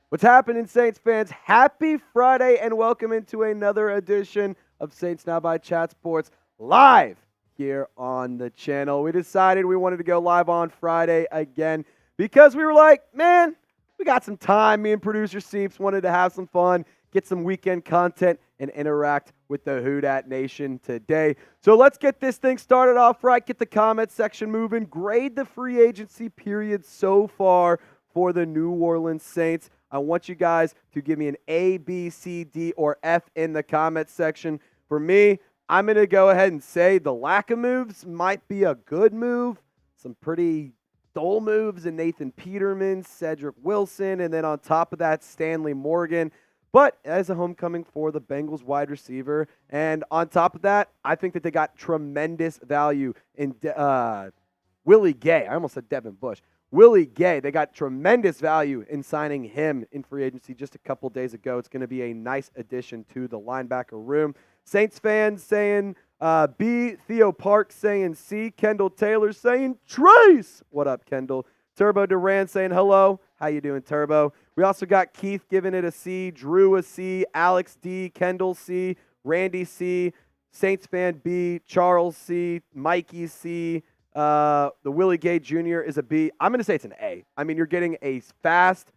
What's happening, Saints fans? Happy Friday and welcome into another edition of Saints Now by Chat Sports live here on the channel. We decided we wanted to go live on Friday again because we were like, man, we got some time. Me and producer Seeps wanted to have some fun, get some weekend content, and interact with the Who Dat Nation today. So let's get this thing started off right, get the comment section moving, grade the free agency period so far for the New Orleans Saints. I want you guys to give me an A, B, C, D, or F in the comment section. For me, I'm going to go ahead and say the lack of moves might be a good move. Some pretty dull moves in Nathan Peterman, Cedric Wilson, and then on top of that, Stanley Morgan. But as a homecoming for the Bengals wide receiver. And on top of that, I think that they got tremendous value in Willie Gay. I almost said Devin Bush. Willie Gay, they got tremendous value in signing him in free agency just a couple days ago. It's going to be a nice addition to the linebacker room. Saints fans saying B, Theo Park saying C, Kendall Taylor saying Trace. What up, Kendall? Turbo Duran saying hello. How you doing, Turbo? We also got Keith giving it a C, Drew a C, Alex D, Kendall C, Randy C, Saints fan B, Charles C, Mikey C. The Willie Gay Jr. is a B. I'm going to say it's an A. I mean, you're getting a fast,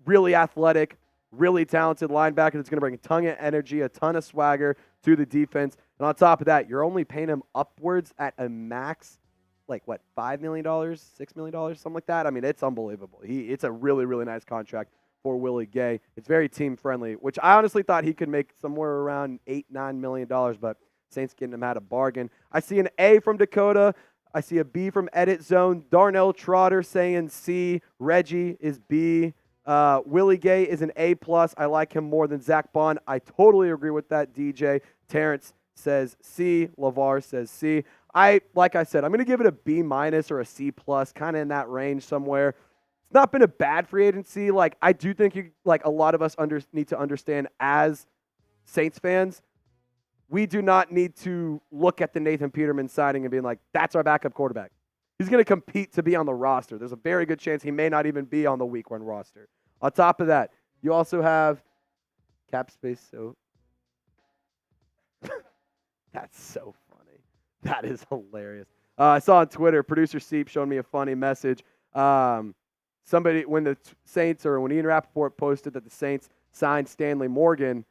really athletic, really talented linebacker that's going to bring a ton of energy, a ton of swagger to the defense. And on top of that, you're only paying him upwards at a max, like what, $5 million, $6 million, something like that. I mean, it's unbelievable. It's a really, really nice contract for Willie Gay. It's very team-friendly, which I honestly thought he could make somewhere around $8-9 million, but Saints getting him at a bargain. I see an A from Dakota. I see a B from Edit Zone. Darnell Trotter saying C. Reggie is B. Willie Gay is an A+. I like him more than Zach Bond. I totally agree with that, DJ. Terrence says C. LeVar says C. Like I said, I'm going to give it a B- or a C+, kind of in that range somewhere. It's not been a bad free agency. Like, I do think a lot of us need to understand as Saints fans, we do not need to look at the Nathan Peterman signing and being like, that's our backup quarterback. He's going to compete to be on the roster. There's a very good chance he may not even be on the week one roster. On top of that, you also have cap space. So that's so funny. That is hilarious. I saw on Twitter, producer Seep showed me a funny message. Somebody, when the Saints or when Ian Rappaport posted that the Saints signed Stanley Morgan,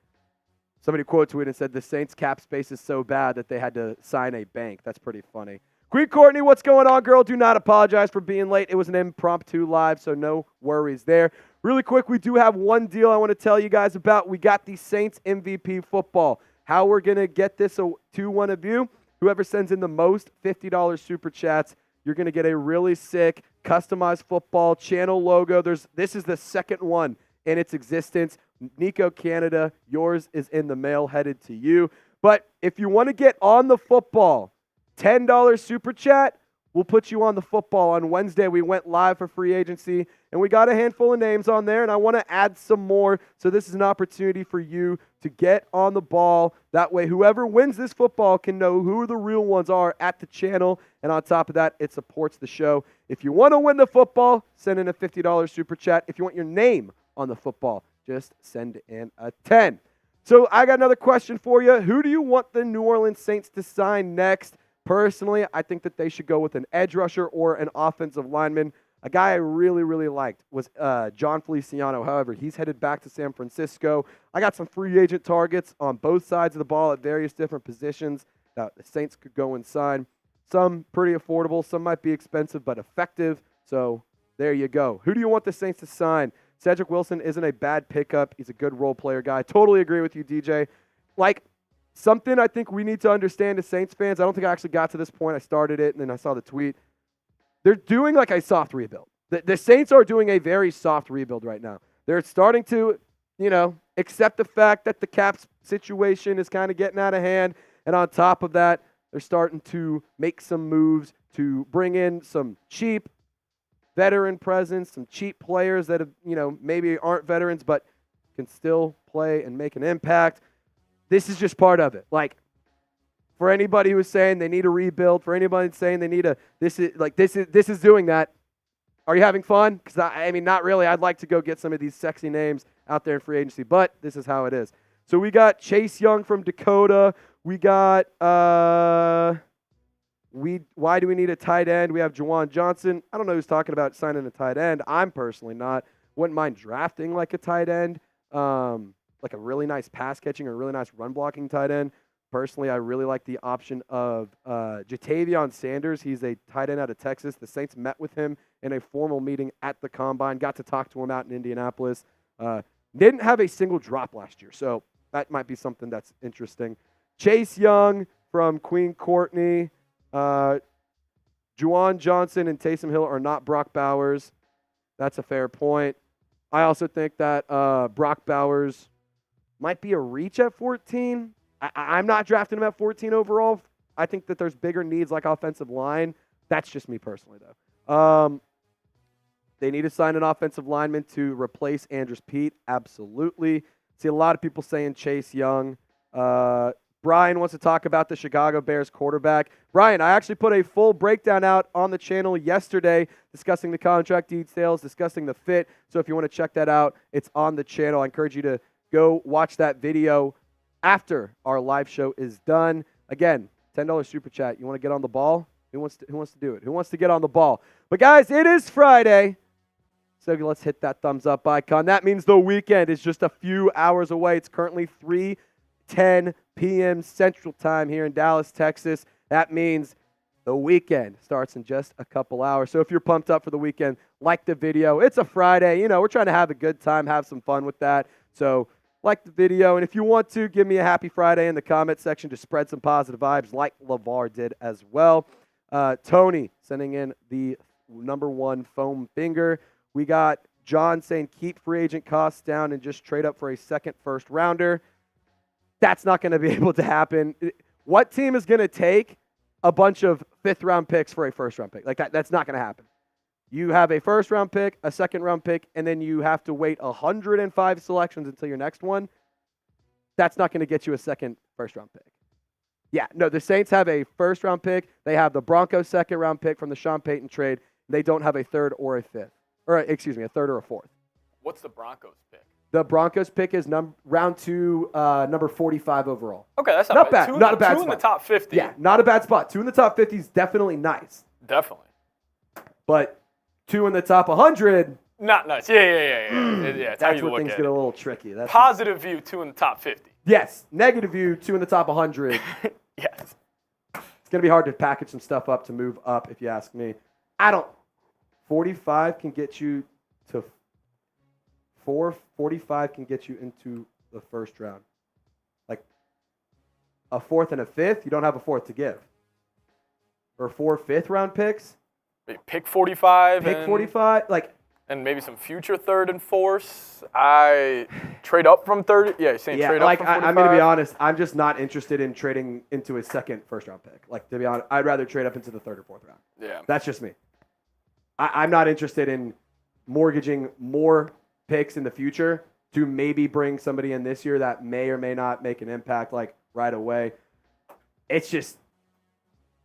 somebody quote tweeted and said the Saints cap space is so bad that they had to sign a bank. That's pretty funny. Queen Courtney, what's going on, girl? Do not apologize for being late. It was an impromptu live, so no worries there. Really quick, we do have one deal I want to tell you guys about. We got the Saints MVP football. How we're going to get this to one of you, whoever sends in the most $50 super chats, you're going to get a really sick, customized football channel logo. This is the second one in its existence. Nico Canada, yours is in the mail headed to you. But if you want to get on the football, $10 super chat, we'll put you on the football. On Wednesday, we went live for free agency, and we got a handful of names on there, and I want to add some more. So this is an opportunity for you to get on the ball. That way, whoever wins this football can know who the real ones are at the channel. And on top of that, it supports the show. If you want to win the football, send in a $50 super chat. If you want your name on the football, just send in a 10. So I got another question for you. Who do you want the New Orleans Saints to sign next? Personally, I think that they should go with an edge rusher or an offensive lineman. A guy I really, really liked was John Feliciano. However, he's headed back to San Francisco. I got some free agent targets on both sides of the ball at various different positions that the Saints could go and sign. Some pretty affordable. Some might be expensive but effective. So there you go. Who do you want the Saints to sign? Cedric Wilson isn't a bad pickup. He's a good role player guy. Totally agree with you, DJ. Something I think we need to understand as Saints fans, I don't think I actually got to this point. I started it, and then I saw the tweet. They're doing a soft rebuild. The Saints are doing a very soft rebuild right now. They're starting to, accept the fact that the cap situation is kind of getting out of hand. And on top of that, they're starting to make some moves to bring in some cheap veteran presence, some cheap players that have, maybe aren't veterans but can still play and make an impact. This is just part of it. For anybody who's saying they need a rebuild, for anybody saying they need this is doing that. Are you having fun? Because, I mean, not really. I'd like to go get some of these sexy names out there in free agency, but this is how it is. So we got Chase Young from Dakota. We got why do we need a tight end? We have Juwan Johnson. I don't know who's talking about signing a tight end. I'm personally not. Wouldn't mind drafting like a tight end, like a really nice pass catching or a really nice run blocking tight end. Personally, I really like the option of Jatavion Sanders. He's a tight end out of Texas. The Saints met with him in a formal meeting at the Combine. Got to talk to him out in Indianapolis. Didn't have a single drop last year, so that might be something that's interesting. Chase Young from Queen Courtney. Juwan Johnson and Taysom Hill are not Brock Bowers. That's a fair point. I also think that Brock Bowers might be a reach at 14. I'm not drafting him at 14 overall. I think that there's bigger needs like offensive line. That's just me personally, though. They need to sign an offensive lineman to replace Andrus Peat. Absolutely. See a lot of people saying Chase Young. Brian wants to talk about the Chicago Bears quarterback. Brian, I actually put a full breakdown out on the channel yesterday discussing the contract details, discussing the fit. So if you want to check that out, it's on the channel. I encourage you to go watch that video after our live show is done. Again, $10 super chat. You want to get on the ball? Who wants to do it? Who wants to get on the ball? But guys, it is Friday. So let's hit that thumbs up icon. That means the weekend is just a few hours away. It's currently 3:10 p.m. Central Time here in Dallas, Texas. That means the weekend starts in just a couple hours. So if you're pumped up for the weekend, like the video. It's a Friday. You know, we're trying to have a good time, have some fun with that. So like the video, and if you want to, give me a happy Friday in the comment section to spread some positive vibes like LeVar did as well. Tony sending in the #1 foam finger. We got John saying keep free agent costs down and just trade up for a second first rounder. That's not going to be able to happen. What team is going to take a bunch of fifth-round picks for a first-round pick? Like that's not going to happen. You have a first-round pick, a second-round pick, and then you have to wait 105 selections until your next one. That's not going to get you a second first-round pick. Yeah, no, the Saints have a first-round pick. They have the Broncos' second-round pick from the Sean Payton trade. They don't have a third or a fifth. Or, excuse me, a third or a fourth. What's the Broncos pick? The Broncos pick is round 2, number 45 overall. Okay, that's not bad. Not a bad spot. 2 in the top 50. Yeah, not a bad spot. 2 in the top 50 is definitely nice. Definitely. But 2 in the top 100. Not nice. Yeah. That's where things get a little tricky. That's positive view, 2 in the top 50. Yes. Negative view, 2 in the top 100. Yes. It's going to be hard to package some stuff up to move up, if you ask me. 45 can get you to 45 can get you into the first round. Like a fourth and a fifth, you don't have a fourth to give. Or 4 fifth-round picks. Pick 45. Pick 45. And maybe some future third and fourths. I trade up from 30. Yeah, you're saying trade up from 45? I'm going to be honest. I'm just not interested in trading into a second first-round pick. Like, to be honest, I'd rather trade up into the third or fourth round. Yeah. That's just me. I'm not interested in mortgaging more picks in the future to maybe bring somebody in this year that may or may not make an impact like right away. It's just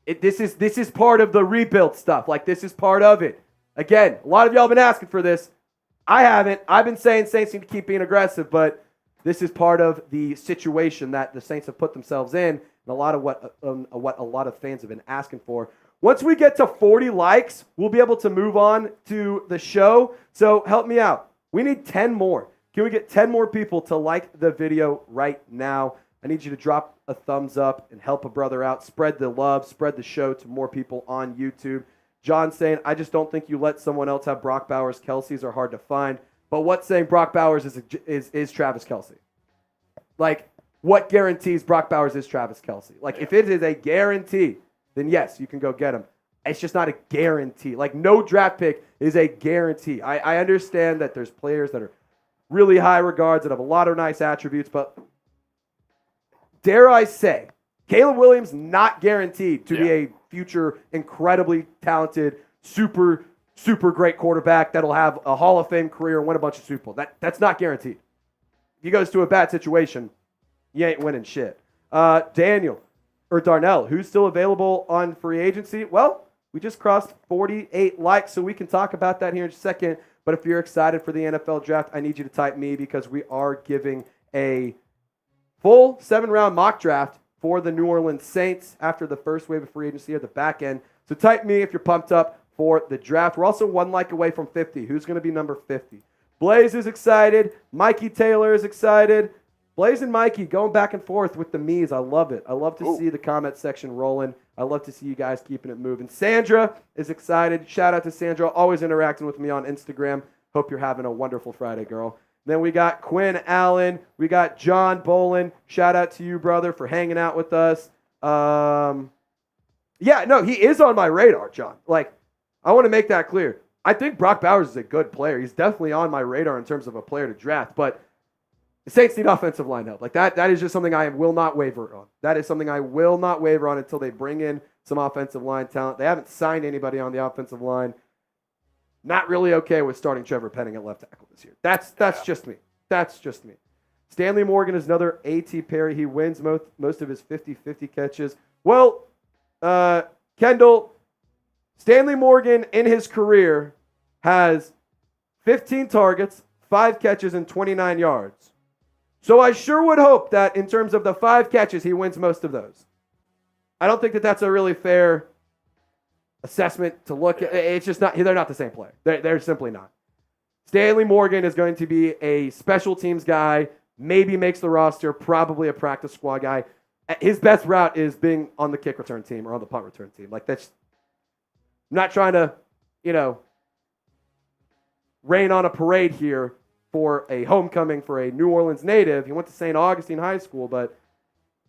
this is part of the rebuild stuff. Like, this is part of it. Again, a lot of y'all have been asking for this. I haven't. I've been saying Saints need to keep being aggressive, but this is part of the situation that the Saints have put themselves in, and a lot of what a lot of fans have been asking for. Once we get to 40 likes, we'll be able to move on to the show. So help me out. We need 10 more. Can we get 10 more people to like the video right now? I need you to drop a thumbs up and help a brother out. Spread the love, spread the show to more people on YouTube. John saying, I just don't think you let someone else have Brock Bowers. Kelsey's are hard to find. But what's saying Brock Bowers is Travis Kelce? Like, what guarantees Brock Bowers is Travis Kelce? Like, if it is a guarantee, then yes, you can go get him. It's just not a guarantee. Like, no draft pick is a guarantee. I understand that there's players that are really high regards, that have a lot of nice attributes, but dare I say, Caleb Williams not guaranteed to be a future incredibly talented, super, super great quarterback that'll have a Hall of Fame career and win a bunch of Super Bowls. That's not guaranteed. If he goes to a bad situation, you ain't winning shit. Darnell, who's still available on free agency? Well, We just crossed 48 likes, so we can talk about that here in a second. But if you're excited for the NFL draft, I need you to type me because we are giving a full 7-round mock draft for the New Orleans Saints after the first wave of free agency at the back end. So type me if you're pumped up for the draft. We're also 1 like away from 50. Who's going to be number 50? Blaze is excited. Mikey Taylor is excited. Blaze and Mikey going back and forth with the me's. I love it. I love to see the comment section rolling. I love to see you guys keeping it moving. Sandra is excited. Shout out to Sandra, always interacting with me on Instagram. Hope you're having a wonderful Friday, girl. Then we got Quinn Allen. We got John Bolin. Shout out to you, brother, for hanging out with us. Yeah, no, he is on my radar, John. Like, I want to make that clear. I think Brock Bowers is a good player. He's definitely on my radar in terms of a player to draft, but the Saints need offensive line help. Like that is just something I will not waver on. That is something I will not waver on until they bring in some offensive line talent. They haven't signed anybody on the offensive line. Not really okay with starting Trevor Penning at left tackle this year. That's just me. That's just me. Stanley Morgan is another A.T. Perry. He wins most of his 50-50 catches. Well, Kendall, Stanley Morgan in his career has 15 targets, 5 catches, and 29 yards. So I sure would hope that in terms of the 5 catches, he wins most of those. I don't think that that's a really fair assessment to look at. It's just not, they're not the same player. They're simply not. Stanley Morgan is going to be a special teams guy, maybe makes the roster, probably a practice squad guy. His best route is being on the kick return team or on the punt return team. Like that's, I'm not trying to, rain on a parade here for a homecoming for a New Orleans native. He went to St. Augustine High School, but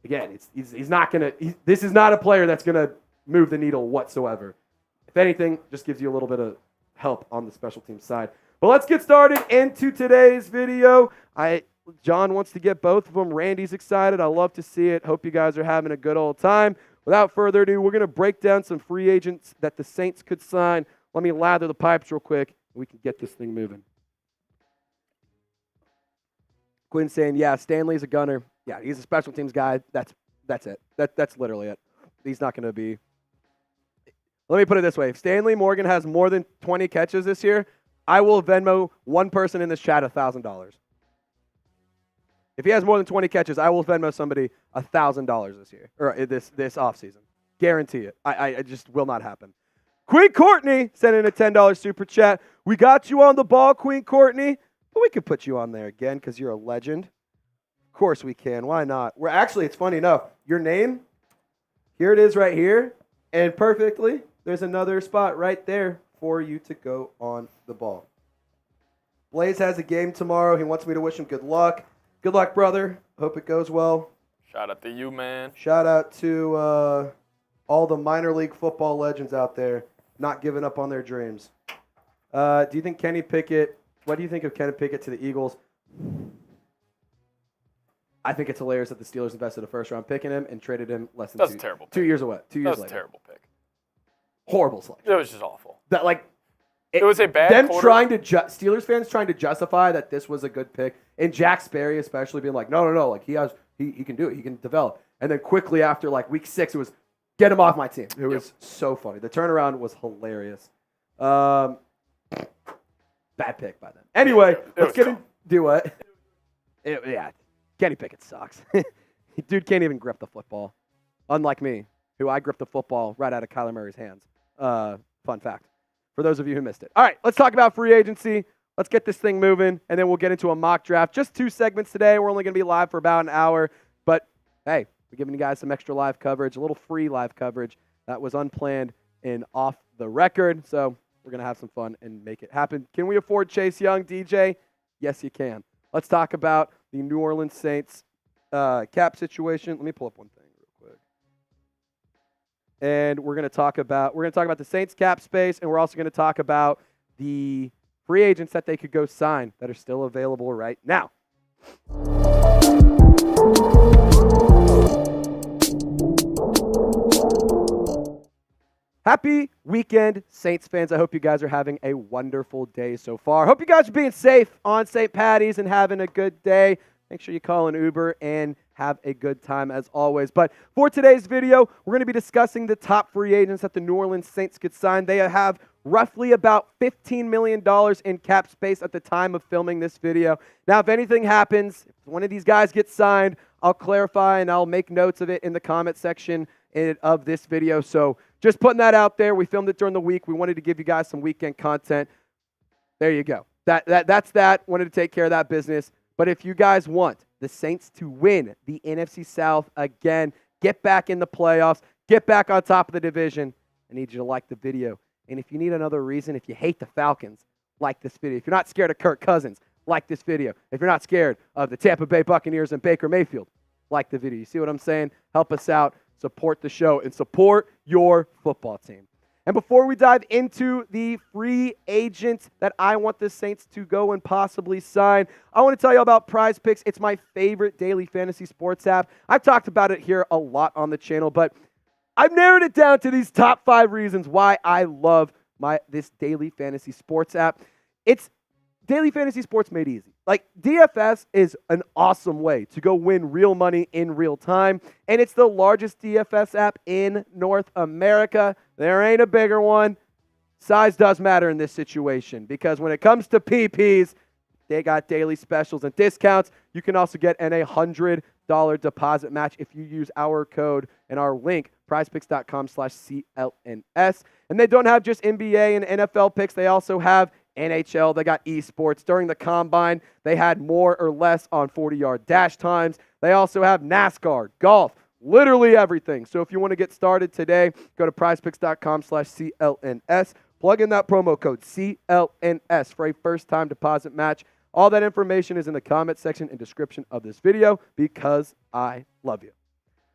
again, he's not going to, this is not a player that's going to move the needle whatsoever. If anything, just gives you a little bit of help on the special team side. But let's get started into today's video. John wants to get both of them. Randy's excited. I love to see it. Hope you guys are having a good old time. Without further ado, we're going to break down some free agents that the Saints could sign. Let me lather the pipes real quick, and we can get this thing moving. Quinn saying, yeah, Stanley's a gunner. Yeah, he's a special teams guy. That's it. That's literally it. He's not going to be. Let me put it this way. If Stanley Morgan has more than 20 catches this year, I will Venmo one person in this chat $1,000. If he has more than 20 catches, I will Venmo somebody $1,000 this year or this offseason. Guarantee it. I just will not happen. Queen Courtney sent in a $10 super chat. We got you on the ball, Queen Courtney, but we could put you on there again because you're a legend. Of course we can. Why not? We're actually, it's funny enough. Your name, here it is right here, and perfectly, there's another spot right there for you to go on the ball. Blaze has a game tomorrow. He wants me to wish him good luck. Good luck, brother. Hope it goes well. Shout out to you, man. Shout out to all the minor league football legends out there not giving up on their dreams. Do you think Kenny Pickett, what do you think of Kenny Pickett to the Eagles? I think it's hilarious that the Steelers invested a first-round pick in him and traded him less than That's a terrible pick. 2 years away. 2 years later. That's a terrible pick. Horrible selection. It was just awful. That it was a bad them quarter. trying to Steelers fans trying to justify that this was a good pick, and Jack Sperry especially being like, no, like he can do it, he can develop, and then quickly after week 6, it was get him off my team. It was so funny. The turnaround was hilarious. Bad pick by them. Anyway, let's get into do what? Yeah, Kenny Pickett sucks. Dude can't even grip the football, unlike me, who I grip the football right out of Kyler Murray's hands. Fun fact. For those of you who missed it. All right, let's talk about free agency. Let's get this thing moving, and then we'll get into a mock draft. Just 2 segments today. We're only going to be live for about an hour. But, hey, we're giving you guys some extra live coverage, a little free live coverage that was unplanned and off the record. So we're going to have some fun and make it happen. Can we afford Chase Young, DJ? Yes, you can. Let's talk about the New Orleans Saints cap situation. Let me pull up one thing. And we're going to talk about the Saints cap space, and we're also going to talk about the free agents that they could go sign that are still available right now. Happy weekend, Saints fans. I hope you guys are having a wonderful day so far. Hope you guys are being safe on St. Patty's and having a good day. Make sure you call an Uber and have a good time as always. But for today's video, we're going to be discussing the top free agents that the New Orleans Saints could sign. They have roughly about $15 million in cap space at the time of filming this video. Now, if anything happens, if one of these guys gets signed, I'll clarify and I'll make notes of it in the comment section of this video. So just putting that out there. We filmed it during the week. We wanted to give you guys some weekend content. There you go. That's that. Wanted to take care of that business. But if you guys want the Saints to win the NFC South again, get back in the playoffs, get back on top of the division, I need you to like the video. And if you need another reason, if you hate the Falcons, like this video. If you're not scared of Kirk Cousins, like this video. If you're not scared of the Tampa Bay Buccaneers and Baker Mayfield, like the video. You see what I'm saying? Help us out, support the show, and support your football team. And before we dive into the free agent that I want the Saints to go and possibly sign, I want to tell you about Prize Picks. It's my favorite daily fantasy sports app. I've talked about it here a lot on the channel, but I've narrowed it down to these top 5 reasons why I love this daily fantasy sports app. It's daily fantasy sports made easy. Like, DFS is an awesome way to go win real money in real time, and it's the largest DFS app in North America. There ain't a bigger one. Size does matter in this situation because when it comes to PPs, they got daily specials and discounts. You can also get an $100 deposit match if you use our code and our link, prizepicks.com/CLNS. And they don't have just NBA and NFL picks. They also have NHL. They got esports. During the combine, they had more or less on 40-yard dash times. They also have NASCAR, golf, literally everything. So if you want to get started today, go to prizepicks.com/CLNS. Plug in that promo code CLNS for a first-time deposit match. All that information is in the comment section and description of this video because I love you.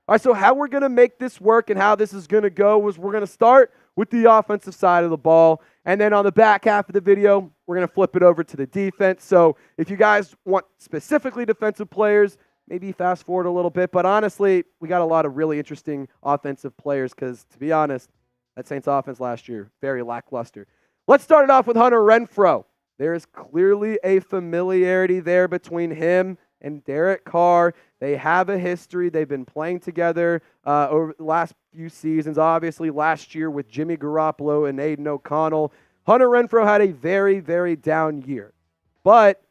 All right, so how we're going to make this work and how this is going to go is we're going to start with the offensive side of the ball. And then on the back half of the video, we're going to flip it over to the defense. So if you guys want specifically defensive players, maybe fast forward a little bit. But honestly, we got a lot of really interesting offensive players because, to be honest, that Saints offense last year, very lackluster. Let's start it off with Hunter Renfrow. There is clearly a familiarity there between him and Derek Carr. They have a history. They've been playing together over the last few seasons. Obviously, last year with Jimmy Garoppolo and Aiden O'Connell. Hunter Renfrow had a very, very down year. But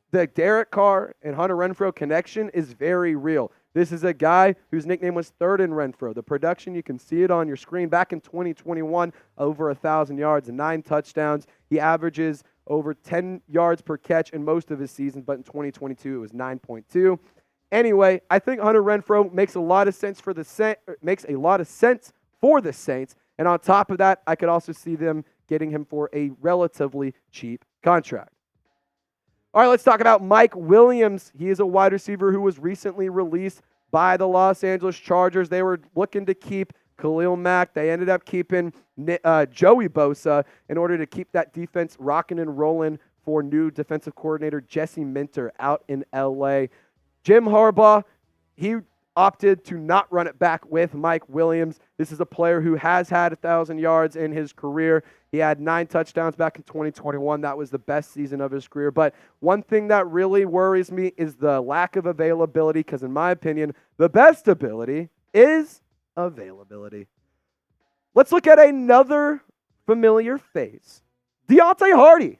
the Derek Carr and Hunter Renfrow connection is very real. This is a guy whose nickname was Third and Renfrow. The production, you can see it on your screen. Back in 2021, over 1,000 yards and 9 touchdowns. He averages over 10 yards per catch in most of his seasons, but in 2022 it was 9.2. Anyway, I think Hunter Renfrow makes a lot of sense for the Saints, and on top of that, I could also see them getting him for a relatively cheap contract. All right, let's talk about Mike Williams. He is a wide receiver who was recently released by the Los Angeles Chargers. They were looking to keep Khalil Mack. They ended up keeping Joey Bosa in order to keep that defense rocking and rolling for new defensive coordinator Jesse Minter out in L.A. Jim Harbaugh, he opted to not run it back with Mike Williams. This is a player who has had 1,000 yards in his career. He had 9 touchdowns back in 2021. That was the best season of his career. But one thing that really worries me is the lack of availability because, in my opinion, the best ability is availability. Let's look at another familiar face. Deontay Hardy.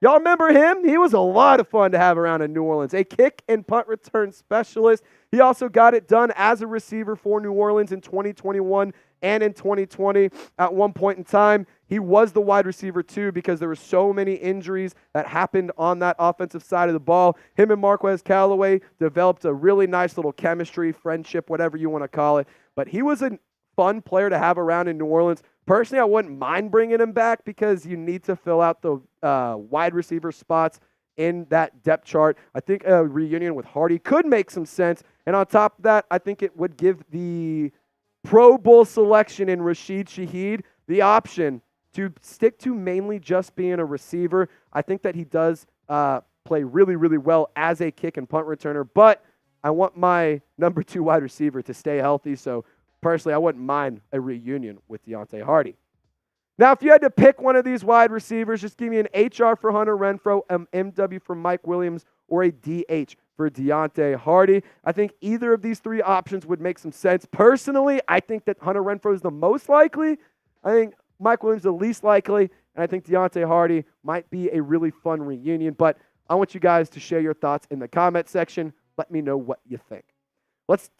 Y'all remember him? He was a lot of fun to have around in New Orleans. A kick and punt return specialist. He also got it done as a receiver for New Orleans in 2021 and in 2020. At one point in time, he was the wide receiver too because there were so many injuries that happened on that offensive side of the ball. Him and Marquez Callaway developed a really nice little chemistry, friendship, whatever you want to call it. But he was a fun player to have around in New Orleans. Personally, I wouldn't mind bringing him back because you need to fill out the wide receiver spots in that depth chart. I think a reunion with Hardy could make some sense. And on top of that, I think it would give the Pro Bowl selection in Rashid Shaheed the option to stick to mainly just being a receiver. I think that he does play really, really well as a kick and punt returner. But I want my number 2 wide receiver to stay healthy. So personally, I wouldn't mind a reunion with Deontay Hardy. Now, if you had to pick one of these wide receivers, just give me an HR for Hunter Renfrow, an MW for Mike Williams, or a DH for Deontay Hardy. I think either of these three options would make some sense. Personally, I think that Hunter Renfrow is the most likely. I think Mike Williams the least likely. And I think Deontay Hardy might be a really fun reunion. But I want you guys to share your thoughts in the comment section. Let me know what you think. Let's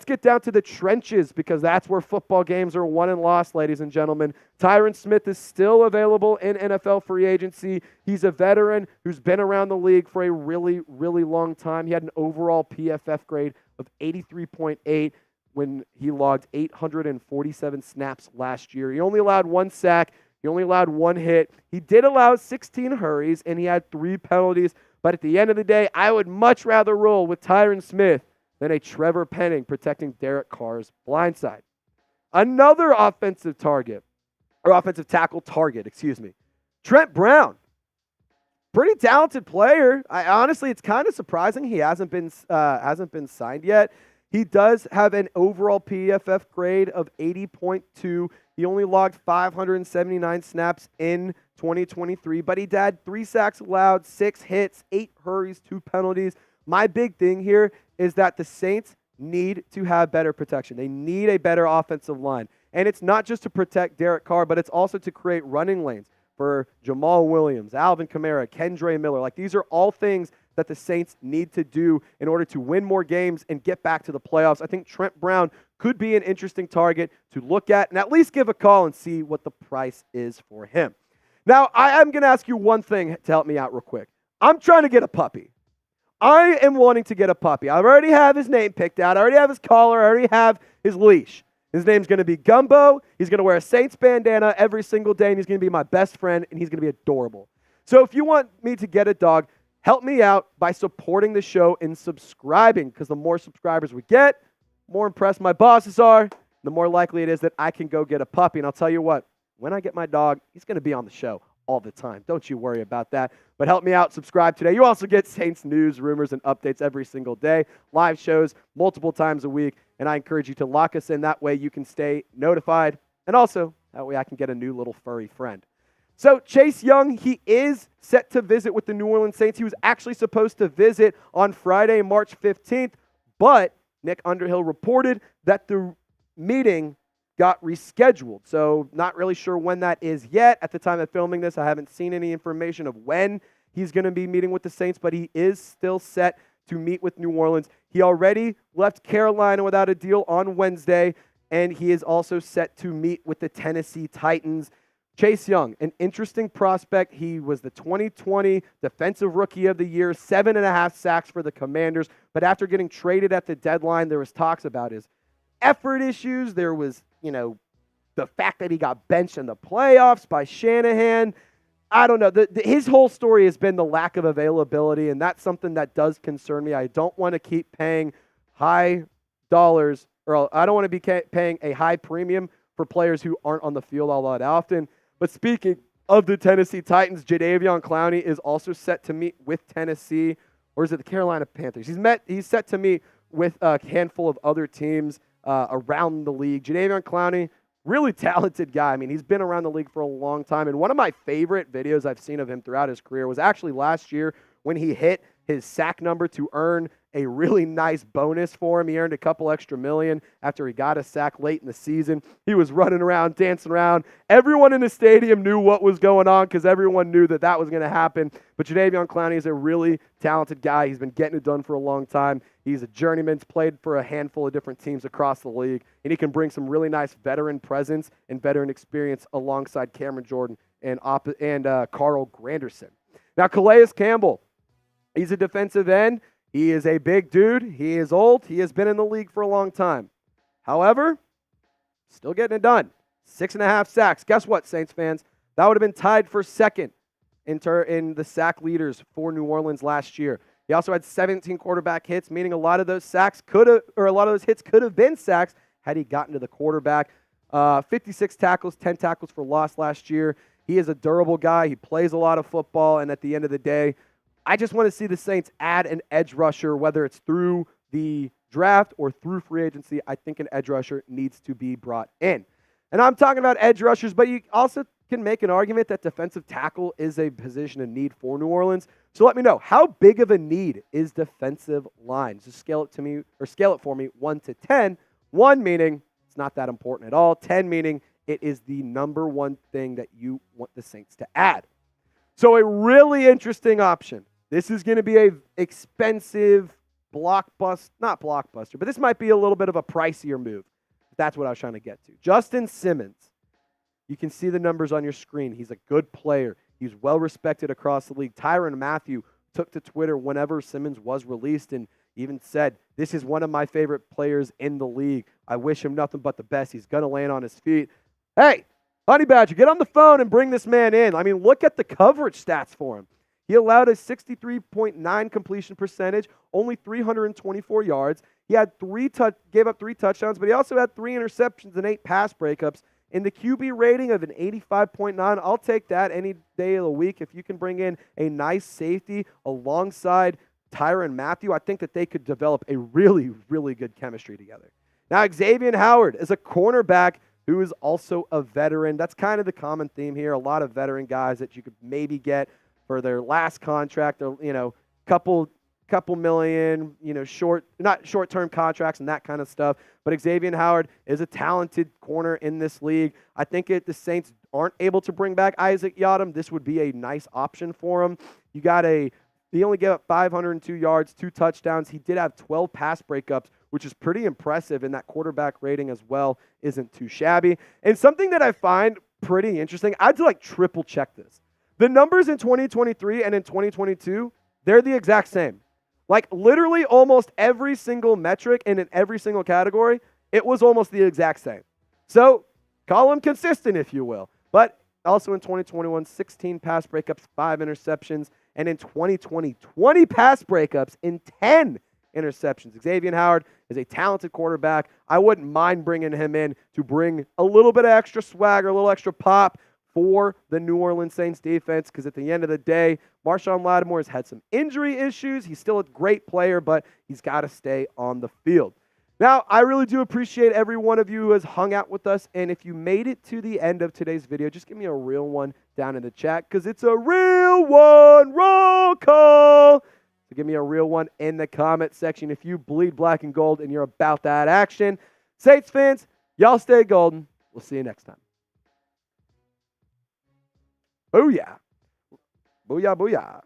get down to the trenches because that's where football games are won and lost, ladies and gentlemen. Tyron Smith is still available in NFL free agency. He's a veteran who's been around the league for a really, really long time. He had an overall PFF grade of 83.8 when he logged 847 snaps last year. He only allowed 1 sack. He only allowed 1 hit. He did allow 16 hurries, and he had 3 penalties. But at the end of the day, I would much rather roll with Tyron Smith than a Trevor Penning protecting Derek Carr's blindside. Another offensive tackle target, Trent Brown. Pretty talented player. Honestly, it's kind of surprising he hasn't been signed yet. He does have an overall PFF grade of 80.2. He only logged 579 snaps in 2023, but he had 3 sacks allowed, 6 hits, 8 hurries, 2 penalties. My big thing here is that the Saints need to have better protection. They need a better offensive line. And it's not just to protect Derek Carr, but it's also to create running lanes for Jamal Williams, Alvin Kamara, Kendre Miller. Like, these are all things that the Saints need to do in order to win more games and get back to the playoffs. I think Trent Brown could be an interesting target to look at and at least give a call and see what the price is for him. Now, I am going to ask you one thing to help me out real quick. I'm trying to get a puppy. I am wanting to get a puppy. I already have his name picked out. I already have his collar. I already have his leash. His name's going to be Gumbo. He's going to wear a Saints bandana every single day, and he's going to be my best friend, and he's going to be adorable. So if you want me to get a dog, help me out by supporting the show and subscribing, because the more subscribers we get, the more impressed my bosses are, the more likely it is that I can go get a puppy. And I'll tell you what, when I get my dog, he's going to be on the show all the time. Don't you worry about that. But help me out, subscribe today. You also get Saints news, rumors, and updates every single day, live shows multiple times a week, and I encourage you to lock us in. That way you can stay notified, and also that way I can get a new little furry friend. So Chase Young, he is set to visit with the New Orleans Saints. He was actually supposed to visit on Friday, March 15th, but Nick Underhill reported that the meeting got rescheduled. So not really sure when that is yet. At the time of filming this, I haven't seen any information of when he's going to be meeting with the Saints, but he is still set to meet with New Orleans. He already left Carolina without a deal on Wednesday, and he is also set to meet with the Tennessee Titans. Chase Young, an interesting prospect. He was the 2020 Defensive Rookie of the Year, 7.5 sacks for the Commanders. But after getting traded at the deadline, there was talks about his effort issues. There was, the fact that he got benched in the playoffs by Shanahan. I don't know. His whole story has been the lack of availability, and that's something that does concern me. I don't want to keep paying high dollars, or I don't want to be paying a high premium for players who aren't on the field all that often. But speaking of the Tennessee Titans, Jadeveon Clowney is also set to meet with Tennessee, or is it the Carolina Panthers? He's set to meet with a handful of other teams around the league. Jadeveon Clowney, really talented guy. I mean, he's been around the league for a long time, and one of my favorite videos I've seen of him throughout his career was actually last year when he hit his sack number to earn a really nice bonus for him. He earned a couple extra million after he got a sack late in the season. He was running around, dancing around. Everyone in the stadium knew what was going on because everyone knew that was going to happen. But Jadeveon Clowney is a really talented guy. He's been getting it done for a long time. He's a journeyman. He's played for a handful of different teams across the league, and he can bring some really nice veteran presence and veteran experience alongside Cameron Jordan and Carl Granderson. Now, Calais Campbell, he's a defensive end. He is a big dude. He is old. He has been in the league for a long time. However, still getting it done. 6.5 sacks. Guess what, Saints fans? That would have been tied for second in the sack leaders for New Orleans last year. He also had 17 quarterback hits, meaning a lot of those hits could have been sacks had he gotten to the quarterback. 56 tackles, 10 tackles for loss last year. He is a durable guy. He plays a lot of football, and at the end of the day, I just want to see the Saints add an edge rusher, whether it's through the draft or through free agency. I think an edge rusher needs to be brought in. And I'm talking about edge rushers, but you also can make an argument that defensive tackle is a position of need for New Orleans. So let me know, how big of a need is defensive line? Just scale it for me 1 to 10. 1 meaning it's not that important at all. 10 meaning it is the number one thing that you want the Saints to add. So a really interesting option. This is going to be a expensive not blockbuster, but this might be a little bit of a pricier move. That's what I was trying to get to. Justin Simmons. You can see the numbers on your screen. He's a good player. He's well respected across the league. Tyrann Mathieu took to Twitter whenever Simmons was released and even said, "This is one of my favorite players in the league. I wish him nothing but the best. He's going to land on his feet." Hey, Honey Badger, get on the phone and bring this man in. I mean, look at the coverage stats for him. He allowed a 63.9 completion percentage, only 324 yards. He had gave up 3 touchdowns, but he also had 3 interceptions and 8 pass breakups. In the QB rating of an 85.9, I'll take that any day of the week. If you can bring in a nice safety alongside Tyrann Mathieu, I think that they could develop a really, really good chemistry together. Now, Xavier Howard is a cornerback who is also a veteran. That's kind of the common theme here. A lot of veteran guys that you could maybe get for their last contract, or, couple million, not short-term contracts and that kind of stuff. But Xavier Howard is a talented corner in this league. I think if the Saints aren't able to bring back Isaac Yiadom, this would be a nice option for him. He only gave up 502 yards, 2 touchdowns. He did have 12 pass breakups, which is pretty impressive, and that quarterback rating as well isn't too shabby. And something that I find pretty interesting, I had to triple check this. The numbers in 2023 and in 2022, they're the exact same. Literally almost every single metric and in every single category, it was almost the exact same. So call him consistent, if you will. But also in 2021, 16 pass breakups, 5 interceptions. And in 2020, 20 pass breakups and 10 interceptions. Xavier Howard is a talented quarterback. I wouldn't mind bringing him in to bring a little bit of extra swagger, a little extra pop for the New Orleans Saints defense, because at the end of the day, Marshon Lattimore has had some injury issues. He's still a great player, but he's got to stay on the field. Now, I really do appreciate every one of you who has hung out with us, and if you made it to the end of today's video, just give me a real one down in the chat, because it's a real one. Roll call. So give me a real one in the comment section if you bleed black and gold and you're about that action. Saints fans, y'all stay golden. We'll see you next time. Booyah. Booyah, booyah.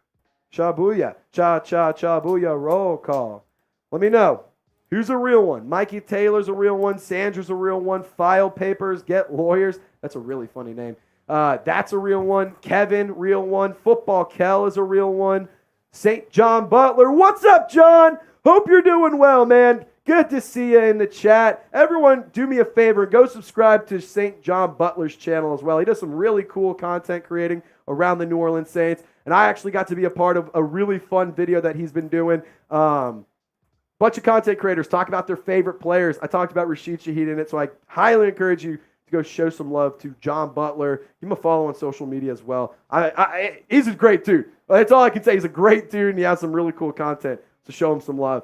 Cha booyah. Cha, cha, cha, booyah. Roll call. Let me know. Who's a real one? Mikey Taylor's a real one. Sandra's a real one. File Papers, Get Lawyers. That's a really funny name. That's a real one. Kevin, real one. Football Kel is a real one. St. John Butler. What's up, John? Hope you're doing well, man. Good to see you in the chat. Everyone, do me a favor. Go subscribe to St. John Butler's channel as well. He does some really cool content creating around the New Orleans Saints. And I actually got to be a part of a really fun video that he's been doing. Bunch of content creators talk about their favorite players. I talked about Rashid Shaheed in it, so I highly encourage you to go show some love to John Butler. Give him a follow on social media as well. He's a great dude. That's all I can say. He's a great dude, and he has some really cool content, so show him some love.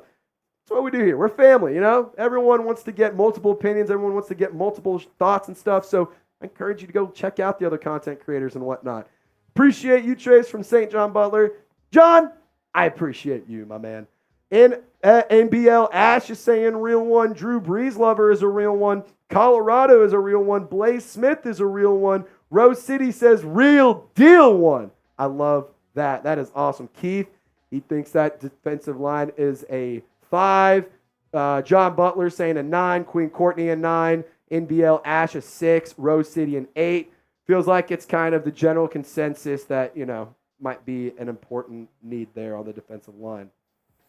That's what we do here. We're family, Everyone wants to get multiple opinions. Everyone wants to get multiple thoughts and stuff, so I encourage you to go check out the other content creators and whatnot. Appreciate you, Trace, from St. John Butler. John, I appreciate you, my man. NBL Ash is saying real one. Drew Brees Lover is a real one. Colorado is a real one. Blaze Smith is a real one. Rose City says real deal one. I love that. That is awesome. Keith, he thinks that defensive line is a 5. John Butler saying a 9. Queen Courtney a 9. NBL Ash a 6. Rose City an 8. Feels like it's kind of the general consensus that, might be an important need there on the defensive line.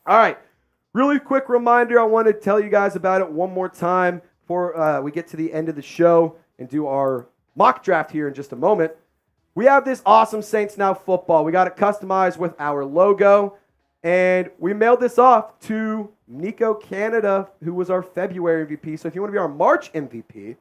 All right, really quick reminder. I want to tell you guys about it one more time before we get to the end of the show and do our mock draft here in just a moment. We have this awesome Saints Now football. We got it customized with our logo, and we mailed this off to Nico Canada, who was our February MVP. So if you want to be our March MVP,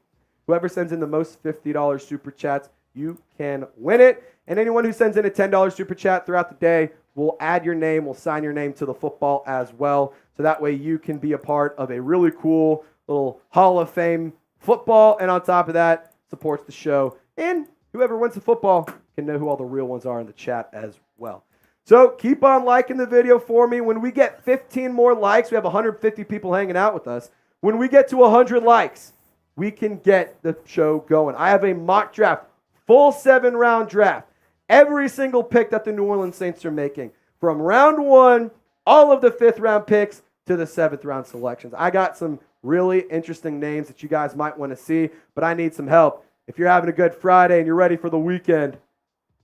whoever sends in the most $50 super chats, you can win it. And anyone who sends in a $10 super chat throughout the day, we'll add your name, we'll sign your name to the football as well. So that way you can be a part of a really cool little Hall of Fame football. And on top of that, supports the show. And whoever wins the football can know who all the real ones are in the chat as well. So keep on liking the video for me. When we get 15 more likes, we have 150 people hanging out with us. When we get to 100 likes, we can get the show going. I have a mock draft, full 7-round draft. Every single pick that the New Orleans Saints are making. From round 1, all of the 5th-round picks to the 7th-round selections. I got some really interesting names that you guys might want to see, but I need some help. If you're having a good Friday and you're ready for the weekend,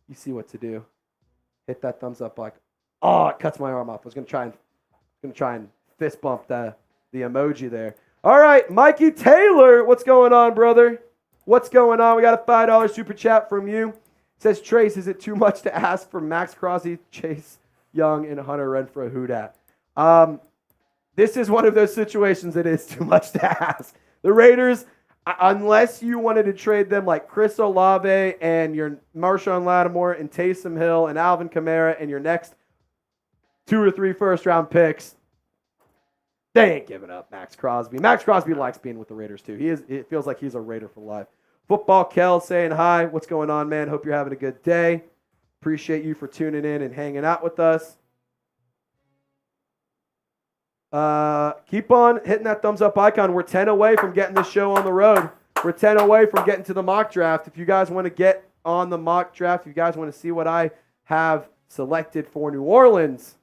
you see what to do. Hit that thumbs up like, oh, it cuts my arm off. I was going to try and fist bump the emoji there. All right, Mikey Taylor, what's going on, brother? What's going on? We got a $5 super chat from you. It says, Trace, is it too much to ask for Max Crosby, Chase Young, and Hunter Renfrow? Who dat? This is one of those situations that is too much to ask. The Raiders, unless you wanted to trade them like Chris Olave and your Marshon Lattimore and Taysom Hill and Alvin Kamara and your next 2 or 3 first-round picks, they ain't giving up Max Crosby. Max Crosby likes being with the Raiders, too. It feels like he's a Raider for life. Football Kel saying hi. What's going on, man? Hope you're having a good day. Appreciate you for tuning in and hanging out with us. Keep on hitting that thumbs up icon. We're 10 away from getting this show on the road. We're 10 away from getting to the mock draft. If you guys want to get on the mock draft, if you guys want to see what I have selected for New Orleans,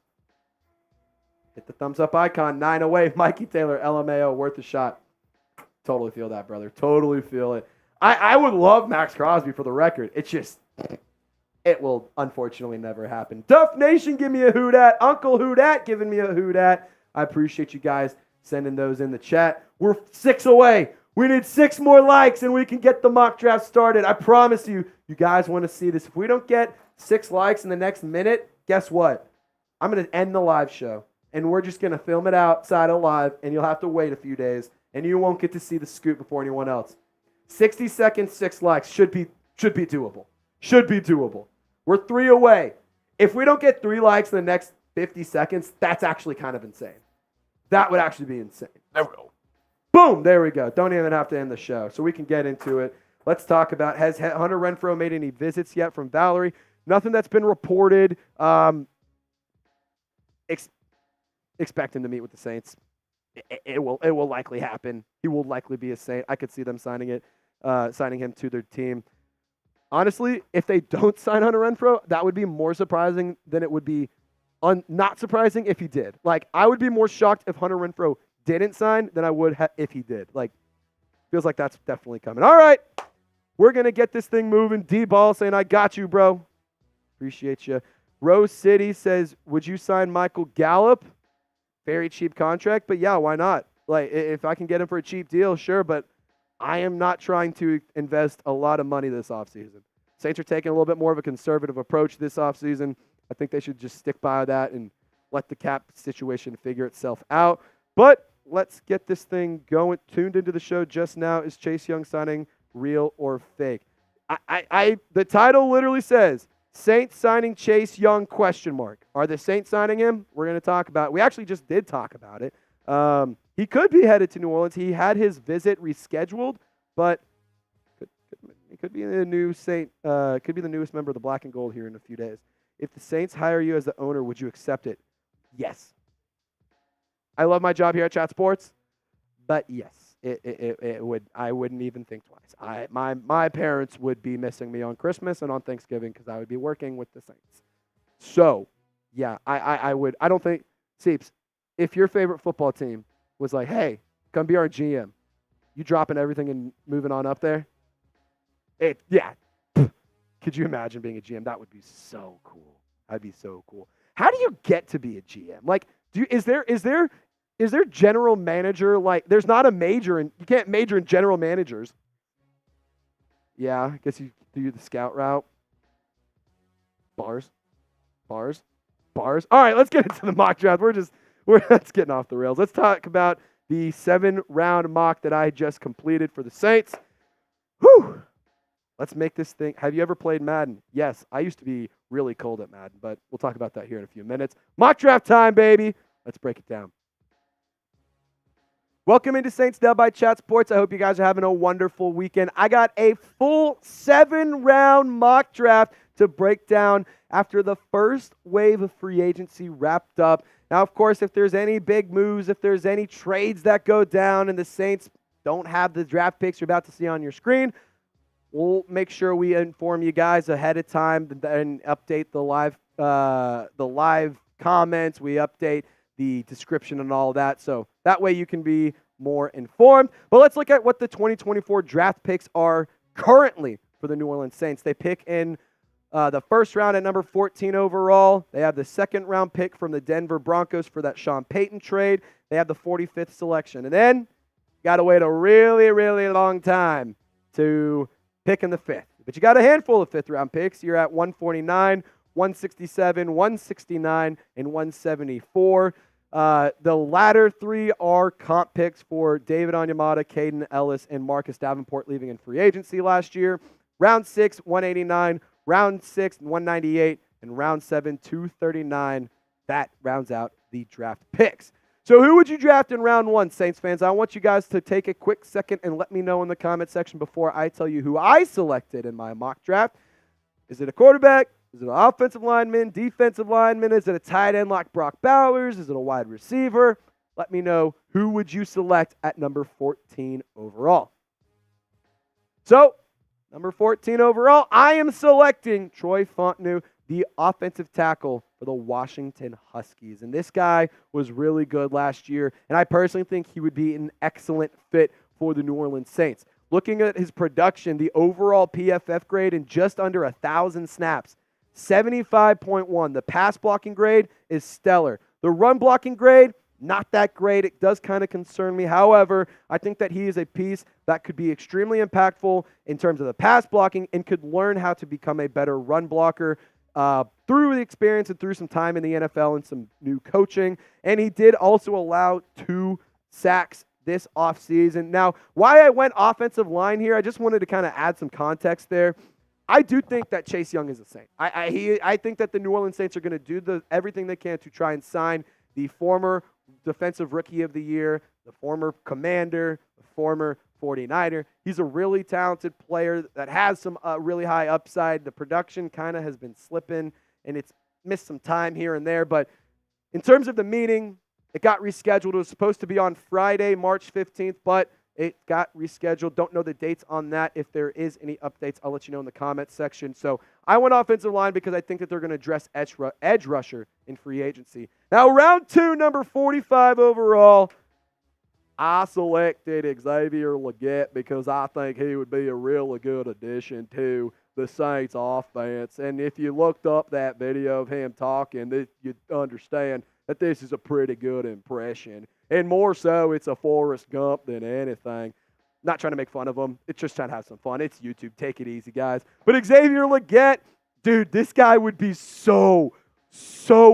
hit the thumbs up icon. 9 away. Mikey Taylor, LMAO, worth a shot. Totally feel that, brother. Totally feel it. I would love Max Crosby for the record. It's just, it will unfortunately never happen. Duff Nation, give me a who dat. Uncle Who Dat, giving me a who dat. I appreciate you guys sending those in the chat. We're 6 away. We need 6 more likes and we can get the mock draft started. I promise you, you guys want to see this. If we don't get 6 likes in the next minute, guess what? I'm going to end the live show and we're just going to film it outside of live and you'll have to wait a few days and you won't get to see the scoop before anyone else. 60 seconds, 6 likes should be doable. Should be doable. We're 3 away. If we don't get 3 likes in the next 50 seconds, that's actually kind of insane. That would actually be insane. There we go. Boom, there we go. Don't even have to end the show. So we can get into it. Let's talk about, has Hunter Renfrow made any visits yet from Valerie? Nothing that's been reported. Expect him to meet with the Saints. It will likely happen. He will likely be a Saint. I could see them signing him to their team. Honestly, if they don't sign Hunter Renfrow, that would be more surprising than it would be not surprising if he did. Like, I would be more shocked if Hunter Renfrow didn't sign than I would if he did. Like, feels like that's definitely coming. All right, we're going to get this thing moving. D-Ball saying, I got you, bro. Appreciate you. Rose City says, would you sign Michael Gallup? Very cheap contract, but yeah, why not? Like, if I can get him for a cheap deal, sure, but I am not trying to invest a lot of money this offseason. Saints are taking a little bit more of a conservative approach this offseason. I think they should just stick by that and let the cap situation figure itself out. But let's get this thing going. Tuned into the show just now, is Chase Young signing real or fake? The title literally says, Saints signing Chase Young, ? Are the Saints signing him? We're going to talk about it. We actually just did talk about it. He could be headed to New Orleans. He had his visit rescheduled, but he could be the new Saint. Could be the newest member of the Black and Gold here in a few days. If the Saints hire you as the owner, would you accept it? Yes. I love my job here at Chat Sports, but yes, it would. I wouldn't even think twice. My parents would be missing me on Christmas and on Thanksgiving because I would be working with the Saints. So, yeah, I would. I don't think, Seeps, if your favorite football team was like, hey, come be our GM, you dropping everything and moving on up there? Yeah. Could you imagine being a GM? That would be so cool. That'd be so cool. How do you get to be a GM? Like, is there general manager? Like, there's not a major, and you can't major in general managers. Yeah, I guess you do the scout route. Bars. All right, let's get into the mock draft. That's getting off the rails. Let's talk about the 7-round mock that I just completed for the Saints. Whew. Let's make this thing. Have you ever played Madden? Yes, I used to be really cold at Madden, but we'll talk about that here in a few minutes. Mock draft time, baby. Let's break it down. Welcome into Saints Dub by Chat Sports. I hope you guys are having a wonderful weekend. I got a full 7-round mock draft to break down after the first wave of free agency wrapped up. Now, of course, if there's any big moves, if there's any trades that go down and the Saints don't have the draft picks you're about to see on your screen, we'll make sure we inform you guys ahead of time and update the live comments. We update the description and all that, so that way you can be more informed. But let's look at what the 2024 draft picks are currently for the New Orleans Saints. They pick in the first round at number 14 overall. They have the second round pick from the Denver Broncos for that Sean Payton trade. They have the 45th selection. And then you got to wait a really, really long time to pick in the fifth. But you got a handful of fifth round picks. You're at 149, 167, 169, and 174. The latter three are comp picks for David Onyemata, Caden Ellis, and Marcus Davenport leaving in free agency last year. Round 6, 189, round 6, 198, and round 7, 239. That rounds out the draft picks. So who would you draft in round 1, Saints fans? I want you guys to take a quick second and let me know in the comment section before I tell you who I selected in my mock draft. Is it a quarterback? Is it an offensive lineman, defensive lineman? Is it a tight end like Brock Bowers? Is it a wide receiver? Let me know, who would you select at number 14 overall? So, number 14 overall, I am selecting Troy Fautanu, the offensive tackle for the Washington Huskies. And this guy was really good last year, and I personally think he would be an excellent fit for the New Orleans Saints. Looking at his production, the overall PFF grade in just under 1,000 snaps, 75.1. The pass blocking grade is stellar. The run blocking grade, not that great. It does kind of concern me. However, I think that he is a piece that could be extremely impactful in terms of the pass blocking and could learn how to become a better run blocker through the experience and through some time in the NFL and some new coaching. And he did also allow 2 sacks this offseason. Now, why I went offensive line here, I just wanted to kind of add some context there. I do think that Chase Young is a Saint. I think that the New Orleans Saints are going to do everything they can to try and sign the former Defensive Rookie of the Year, the former Commander, the former 49er. He's a really talented player that has some really high upside. The production kind of has been slipping, and it's missed some time here and there. But in terms of the meeting, it got rescheduled. It was supposed to be on Friday, March 15th, but it got rescheduled. Don't know the dates on that. If there is any updates, I'll let you know in the comments section. So I went offensive line because I think that they're going to address edge rusher in free agency. Now, round 2, number 45 overall, I selected Xavier Legette because I think he would be a really good addition to the Saints offense. And if you looked up that video of him talking, you'd understand that this is a pretty good impression. And more so, it's a Forrest Gump than anything. Not trying to make fun of him. It's just trying to have some fun. It's YouTube. Take it easy, guys. But Xavier Legette, dude, this guy would be so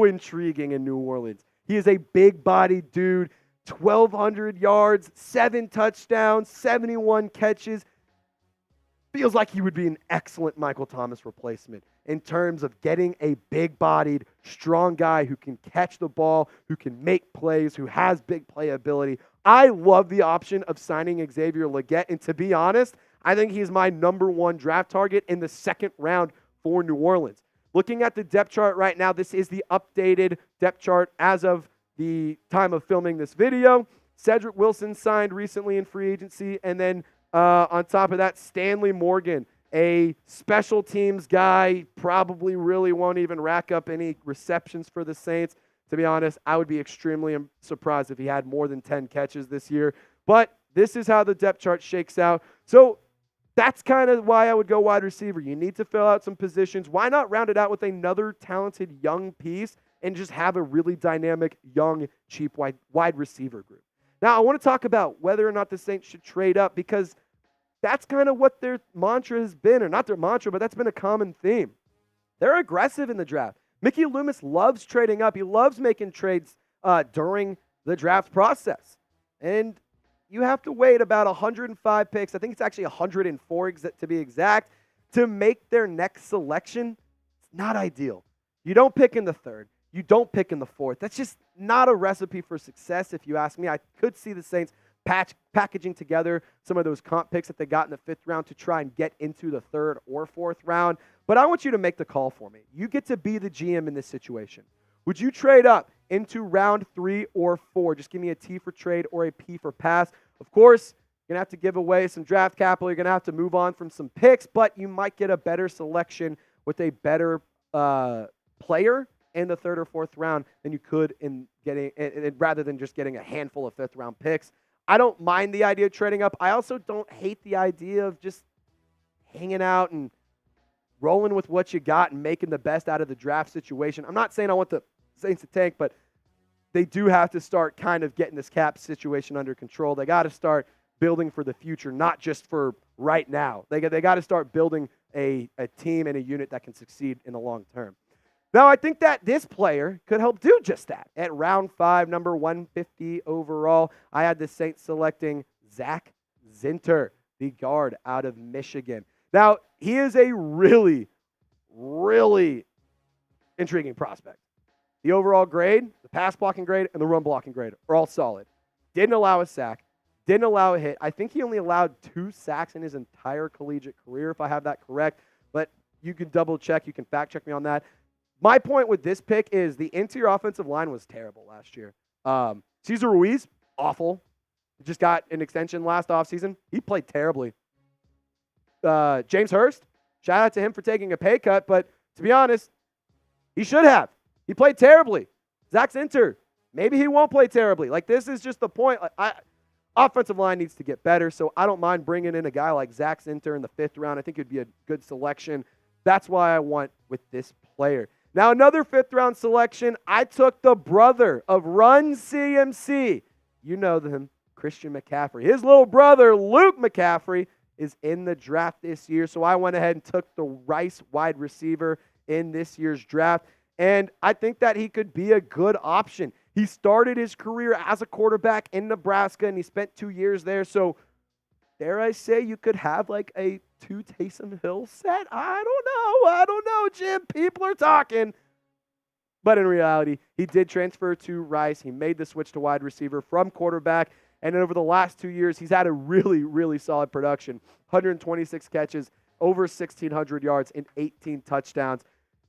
intriguing in New Orleans. He is a big-bodied dude, 1,200 yards, 7 touchdowns, 71 catches. Feels like he would be an excellent Michael Thomas replacement in terms of getting a big-bodied, strong guy who can catch the ball, who can make plays, who has big playability. I love the option of signing Xavier Legette, and to be honest, I think he's my number 1 draft target in the second round for New Orleans. Looking at the depth chart right now, this is the updated depth chart as of the time of filming this video. Cedric Wilson signed recently in free agency, and then on top of that, Stanley Morgan, a special teams guy, probably really won't even rack up any receptions for the Saints. To be honest, I would be extremely surprised if he had more than 10 catches this year. But this is how the depth chart shakes out. So that's kind of why I would go wide receiver. You need to fill out some positions. Why not round it out with another talented young piece and just have a really dynamic, young, cheap wide receiver group? Now, I want to talk about whether or not the Saints should trade up because that's kind of what their mantra has been, or not their mantra, but that's been a common theme. They're aggressive in the draft. Mickey Loomis loves trading up. He loves making trades during the draft process. And you have to wait about 105 picks. I think it's actually 104 to be exact, to make their next selection. It's not ideal. You don't pick in the 3rd. You don't pick in the 4th. That's just not a recipe for success, if you ask me. I could see the Saints packaging together some of those comp picks that they got in the 5th round to try and get into the 3rd or 4th round. But I want you to make the call for me. You get to be the GM in this situation. Would you trade up into round 3 or 4? Just give me a T for trade or a P for pass. Of course, you're going to have to give away some draft capital. You're going to have to move on from some picks, but you might get a better selection with a better player in the 3rd or 4th round than you could in getting, rather than just getting a handful of 5th round picks. I don't mind the idea of trading up. I also don't hate the idea of just hanging out and rolling with what you got and making the best out of the draft situation. I'm not saying I want the Saints to tank, but they do have to start kind of getting this cap situation under control. They got to start building for the future, not just for right now. They got to start building a team and a unit that can succeed in the long term. Now, I think that this player could help do just that. At round 5, number 150 overall, I had the Saints selecting Zak Zinter, the guard out of Michigan. Now, he is a really, really intriguing prospect. The overall grade, the pass blocking grade, and the run blocking grade are all solid. Didn't allow a sack. Didn't allow a hit. I think he only allowed 2 sacks in his entire collegiate career, if I have that correct. But you can double check. You can fact check me on that. My point with this pick is the interior offensive line was terrible last year. Cesar Ruiz, awful. Just got an extension last offseason. He played terribly. James Hurst, shout out to him for taking a pay cut, but to be honest, he should have. He played terribly. Zak Zinter, maybe he won't play terribly. Like, this is just the point. Offensive line needs to get better, so I don't mind bringing in a guy like Zak Zinter in the 5th round. I think it would be a good selection. That's why I want with this player. Now, another 5th round selection, I took the brother of Run CMC. You know him, Christian McCaffrey. His little brother, Luke McCaffrey, is in the draft this year, so I went ahead and took the Rice wide receiver in this year's draft, and I think that he could be a good option. He started his career as a quarterback in Nebraska, and he spent 2 years there, so dare I say you could have like a 2 Taysom Hill set? I don't know, Jim. People are talking. But in reality, he did transfer to Rice. He made the switch to wide receiver from quarterback. And over the last 2 years, he's had a really, really solid production. 126 catches, over 1,600 yards, and 18 touchdowns.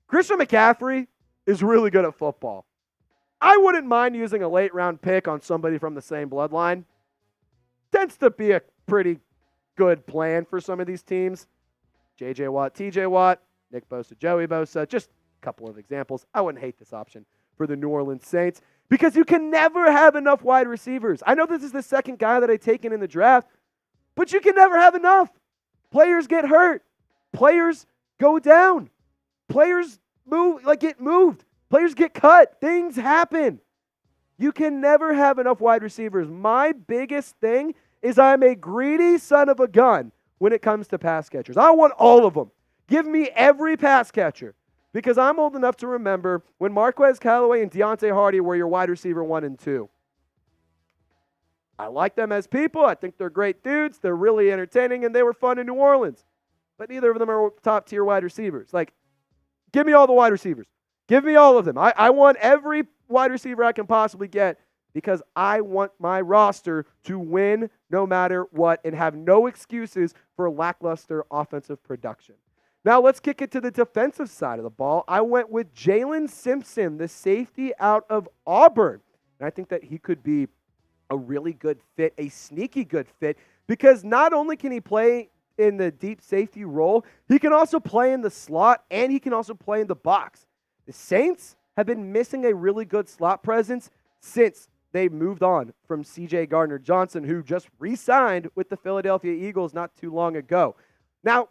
Christian McCaffrey is really good at football. I wouldn't mind using a late-round pick on somebody from the same bloodline. Tends to be a pretty good plan for some of these teams. J.J. Watt, T.J. Watt, Nick Bosa, Joey Bosa, just a couple of examples. I wouldn't hate this option for the New Orleans Saints because you can never have enough wide receivers. I know this is the second guy that I've taken in the draft, but you can never have enough. Players get hurt. Players go down. Players get moved. Players get cut. Things happen. You can never have enough wide receivers. My biggest thing is I'm a greedy son of a gun when it comes to pass catchers. I want all of them. Give me every pass catcher because I'm old enough to remember when Marquez Callaway and Deontay Hardy were your wide receiver 1 and 2. I like them as people. I think they're great dudes. They're really entertaining, and they were fun in New Orleans. But neither of them are top-tier wide receivers. Like, give me all the wide receivers. Give me all of them. I want every wide receiver I can possibly get because I want my roster to win no matter what and have no excuses for lackluster offensive production. Now let's kick it to the defensive side of the ball. I went with Jaylin Simpson, the safety out of Auburn. And I think that he could be a really good fit, a sneaky good fit, because not only can he play in the deep safety role, he can also play in the slot and he can also play in the box. The Saints have been missing a really good slot presence since they moved on from C.J. Gardner-Johnson, who just re-signed with the Philadelphia Eagles not too long ago. Now,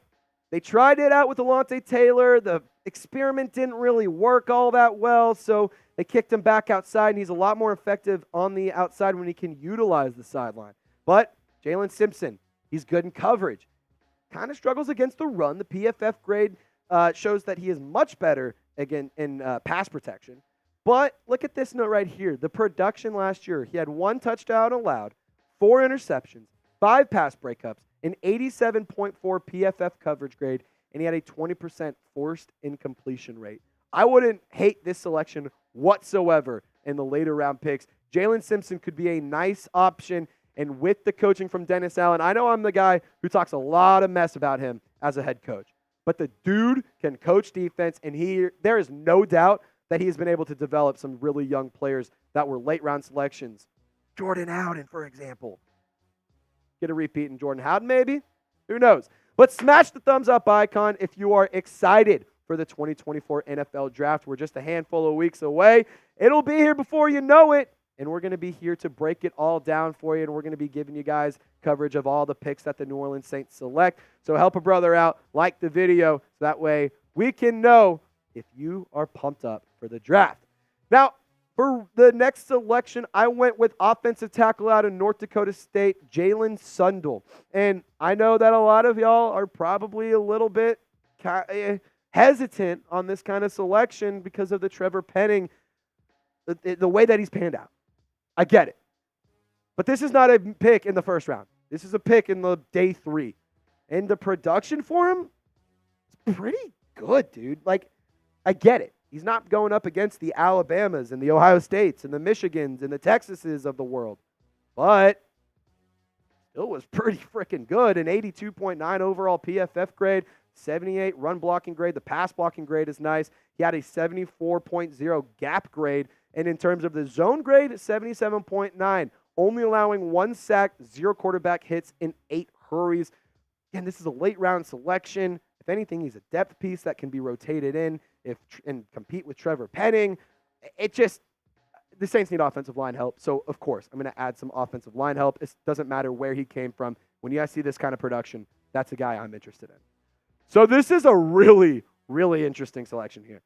they tried it out with Alontae Taylor. The experiment didn't really work all that well, so they kicked him back outside, and he's a lot more effective on the outside when he can utilize the sideline. But Jaylin Simpson, he's good in coverage. Kind of struggles against the run. The PFF grade shows that he is much better again in pass protection. But look at this note right here. The production last year, he had 1 touchdown allowed, 4 interceptions, 5 pass breakups, an 87.4 PFF coverage grade, and he had a 20% forced incompletion rate. I wouldn't hate this selection whatsoever in the later round picks. Jaylin Simpson could be a nice option And with the coaching from Dennis Allen, I know I'm the guy who talks a lot of mess about him as a head coach. But the dude can coach defense, and there is no doubt that he's been able to develop some really young players that were late-round selections. Jordan Howden, for example. Get a repeat in Jordan Howden, maybe? Who knows? But smash the thumbs up icon if you are excited for the 2024 NFL Draft. We're just a handful of weeks away. It'll be here before you know it, and we're going to be here to break it all down for you, and we're going to be giving you guys coverage of all the picks that the New Orleans Saints select. So help a brother out, like the video, so that way we can know if you are pumped up for the draft. Now, for the next selection, I went with offensive tackle out of North Dakota State, Jaylin Sundell. And I know that a lot of y'all are probably a little bit hesitant on this kind of selection because of the Trevor Penning, the way that he's panned out. I get it. But this is not a pick in the first round. This is a pick in the day 3. And the production for him is pretty good, dude. Like, I get it. He's not going up against the Alabamas and the Ohio States and the Michigans and the Texases of the world. But still was pretty freaking good. An 82.9 overall PFF grade, 78 run blocking grade. The pass blocking grade is nice. He had a 74.0 gap grade. And in terms of the zone grade, 77.9. Only allowing 1 sack, 0 quarterback hits, and 8 hurries. Again, this is a late round selection. If anything, he's a depth piece that can be rotated in and compete with Trevor Penning. The Saints need offensive line help. So, of course, I'm going to add some offensive line help. It doesn't matter where he came from. When you guys see this kind of production, that's a guy I'm interested in. So this is a really, really interesting selection here.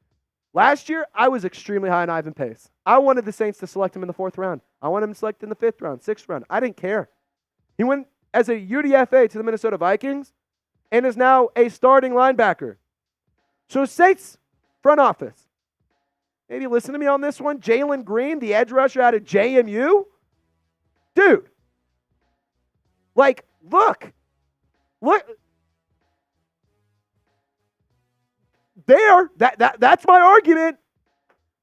Last year, I was extremely high on Ivan Pace. I wanted the Saints to select him in the 4th round. I wanted him to select in the 5th round, 6th round. I didn't care. He went as a UDFA to the Minnesota Vikings and is now a starting linebacker. So Saints front office, maybe listen to me on this one. Jalen Green, the edge rusher out of JMU. Dude, like, look. That's my argument.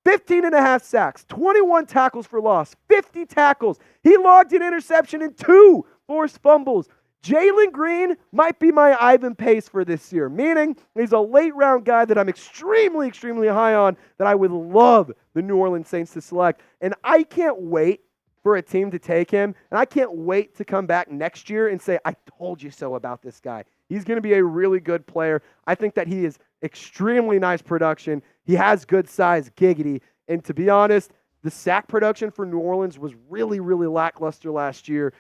15 and a half sacks, 21 tackles for loss, 50 tackles. He logged an interception and 2 forced fumbles. Jalen Green might be my Ivan Pace for this year, meaning he's a late round guy that I'm extremely, extremely high on, that I would love the New Orleans Saints to select. And I can't wait for a team to take him, and I can't wait to come back next year and say, I told you so about this guy. He's going to be a really good player. I think that he is extremely nice production. He has good size, giggity. And to be honest, the sack production for New Orleans was really, really lackluster last year.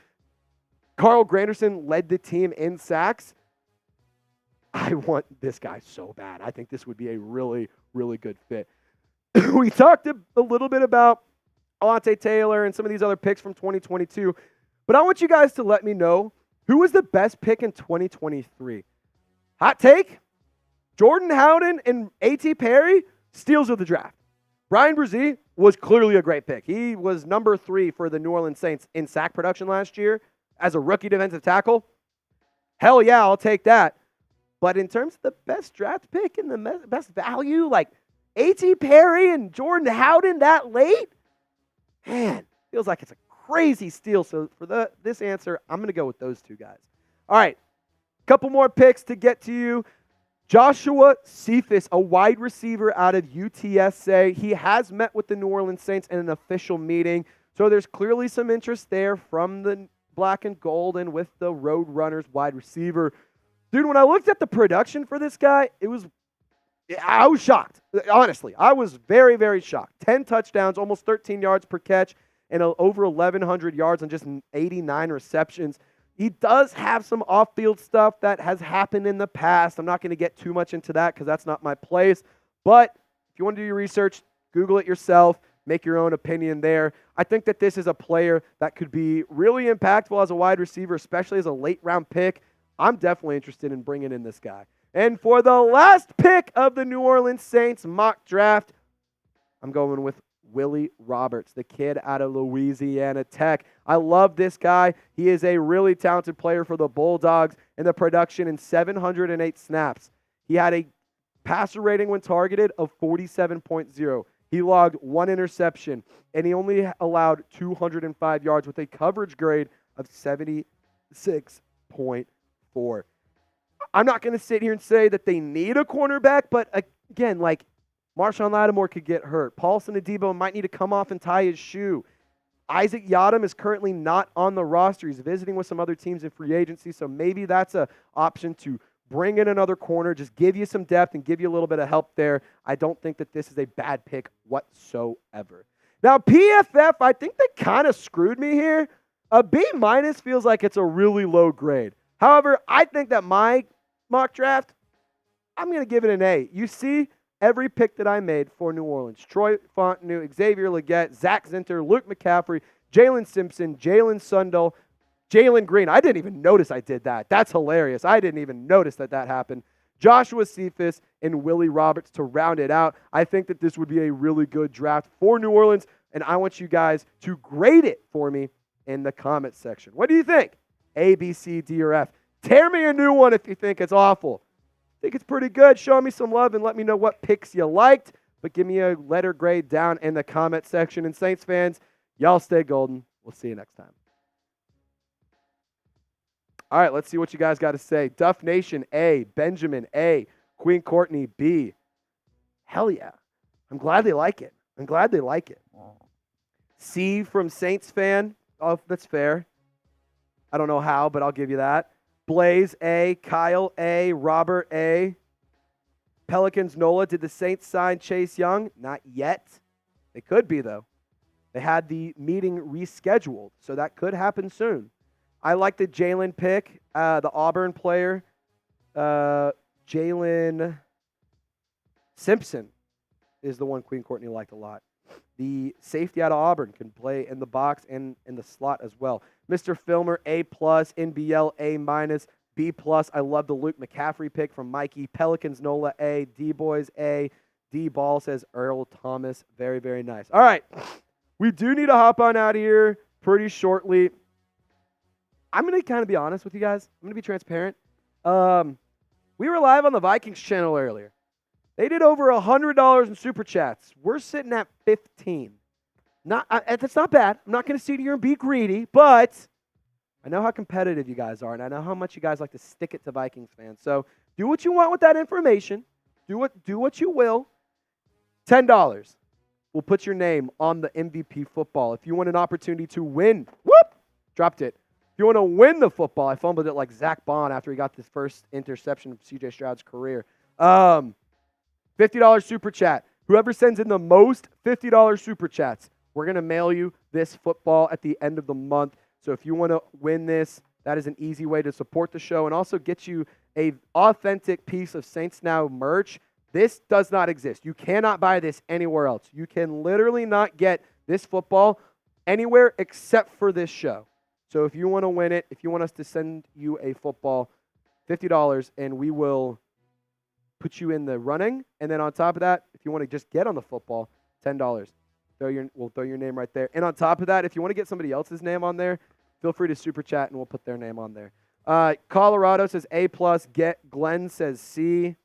Carl Granderson led the team in sacks. I want this guy so bad. I think this would be a really, really good fit. We talked a little bit about Alontae Taylor and some of these other picks from 2022, but I want you guys to let me know who was the best pick in 2023. Hot take? Jordan Howden and A.T. Perry, steals of the draft. Bryan Bresee was clearly a great pick. He was number 3 for the New Orleans Saints in sack production last year as a rookie defensive tackle. Hell yeah, I'll take that. But in terms of the best draft pick and the best value, like A.T. Perry and Jordan Howden that late, man, feels like it's a crazy steal. So for this answer, I'm going to go with those 2 guys. All right, couple more picks to get to you. Joshua Cephas, a wide receiver out of UTSA. He has met with the New Orleans Saints in an official meeting. So there's clearly some interest there from the black and gold and with the Road Runners wide receiver. Dude, when I looked at the production for this guy, I was shocked. Honestly, I was very, very shocked. 10 touchdowns, almost 13 yards per catch, and over 1,100 yards on just 89 receptions. He does have some off-field stuff that has happened in the past. I'm not going to get too much into that because that's not my place. But if you want to do your research, Google it yourself. Make your own opinion there. I think that this is a player that could be really impactful as a wide receiver, especially as a late-round pick. I'm definitely interested in bringing in this guy. And for the last pick of the New Orleans Saints mock draft, I'm going with Willie Roberts, the kid out of Louisiana Tech. I love this guy. He is a really talented player for the Bulldogs in the production in 708 snaps. He had a passer rating when targeted of 47.0. He logged 1 interception, and he only allowed 205 yards with a coverage grade of 76.4. I'm not going to sit here and say that they need a cornerback, but again, like Marshon Lattimore could get hurt. Paulson Adebo might need to come off and tie his shoe. Isaac Yiadom is currently not on the roster. He's visiting with some other teams in free agency, so maybe that's an option to bring in another corner, just give you some depth and give you a little bit of help there. I don't think that this is a bad pick whatsoever. Now, PFF, I think they kind of screwed me here. A B- feels like it's a really low grade. However, I think that my mock draft, I'm going to give it an A. You see every pick that I made for New Orleans. Troy Fautanu, Xavier Legette, Zak Zinter, Luke McCaffrey, Jalen Simpson, Jalen Sundell, Jalen Green. I didn't even notice I did that. That's hilarious. I didn't even notice that happened. Joshua Cephas and Willie Roberts to round it out. I think that this would be a really good draft for New Orleans, and I want you guys to grade it for me in the comments section. What do you think? A, B, C, D, or F? Tear me a new one if you think it's awful. Think it's pretty good. Show me some love and let me know what picks you liked, but give me a letter grade down in the comment section. And Saints fans, y'all stay golden. We'll see you next time. All right, let's see what you guys got to say. Duff Nation, A. Benjamin, A. Queen Courtney, B. Hell yeah. I'm glad they like it. C from Saints fan. Oh, that's fair. I don't know how, but I'll give you that. Blaze, A. Kyle, A. Robert, A. Pelicans, Nola. Did the Saints sign Chase Young? Not yet. They could be, though. They had the meeting rescheduled, so that could happen soon. I like the Jaylin pick, the Auburn player. Jaylin Simpson is the one Queen Courtney liked a lot. The safety out of Auburn can play in the box and in the slot as well. Mr. Filmer, A+, NBL, A-, B+. I love the Luke McCaffrey pick from Mikey. Pelicans, Nola, A. D-Boys, A. D-Ball says Earl Thomas. Very, very nice. All right. We do need to hop on out of here pretty shortly. I'm going to kind of be honest with you guys. I'm going to be transparent. We were live on the Vikings channel earlier. They did over $100 in Super Chats. We're sitting at 15. That's not bad. I'm not going to sit here and be greedy, but I know how competitive you guys are, and I know how much you guys like to stick it to Vikings fans. So do what you want with that information. Do what you will. $10 will put your name on the MVP football. If you want an opportunity to win, dropped it. If you want to win the football, I fumbled it like Zach Bond after he got this first interception of C.J. Stroud's career. $50 Super Chat. Whoever sends in the most $50 Super Chats, we're going to mail you this football at the end of the month. So if you want to win this, that is an easy way to support the show and also get you a authentic piece of Saints Now merch. This does not exist. You cannot buy this anywhere else. You can literally not get this football anywhere except for this show. So if you want to win it, if you want us to send you a football, $50, and we will put you in the running. And then on top of that, if you want to just get on the football, $10. We'll throw your name right there. And on top of that, if you want to get somebody else's name on there, feel free to super chat and we'll put their name on there. Colorado says A+. Glenn says C.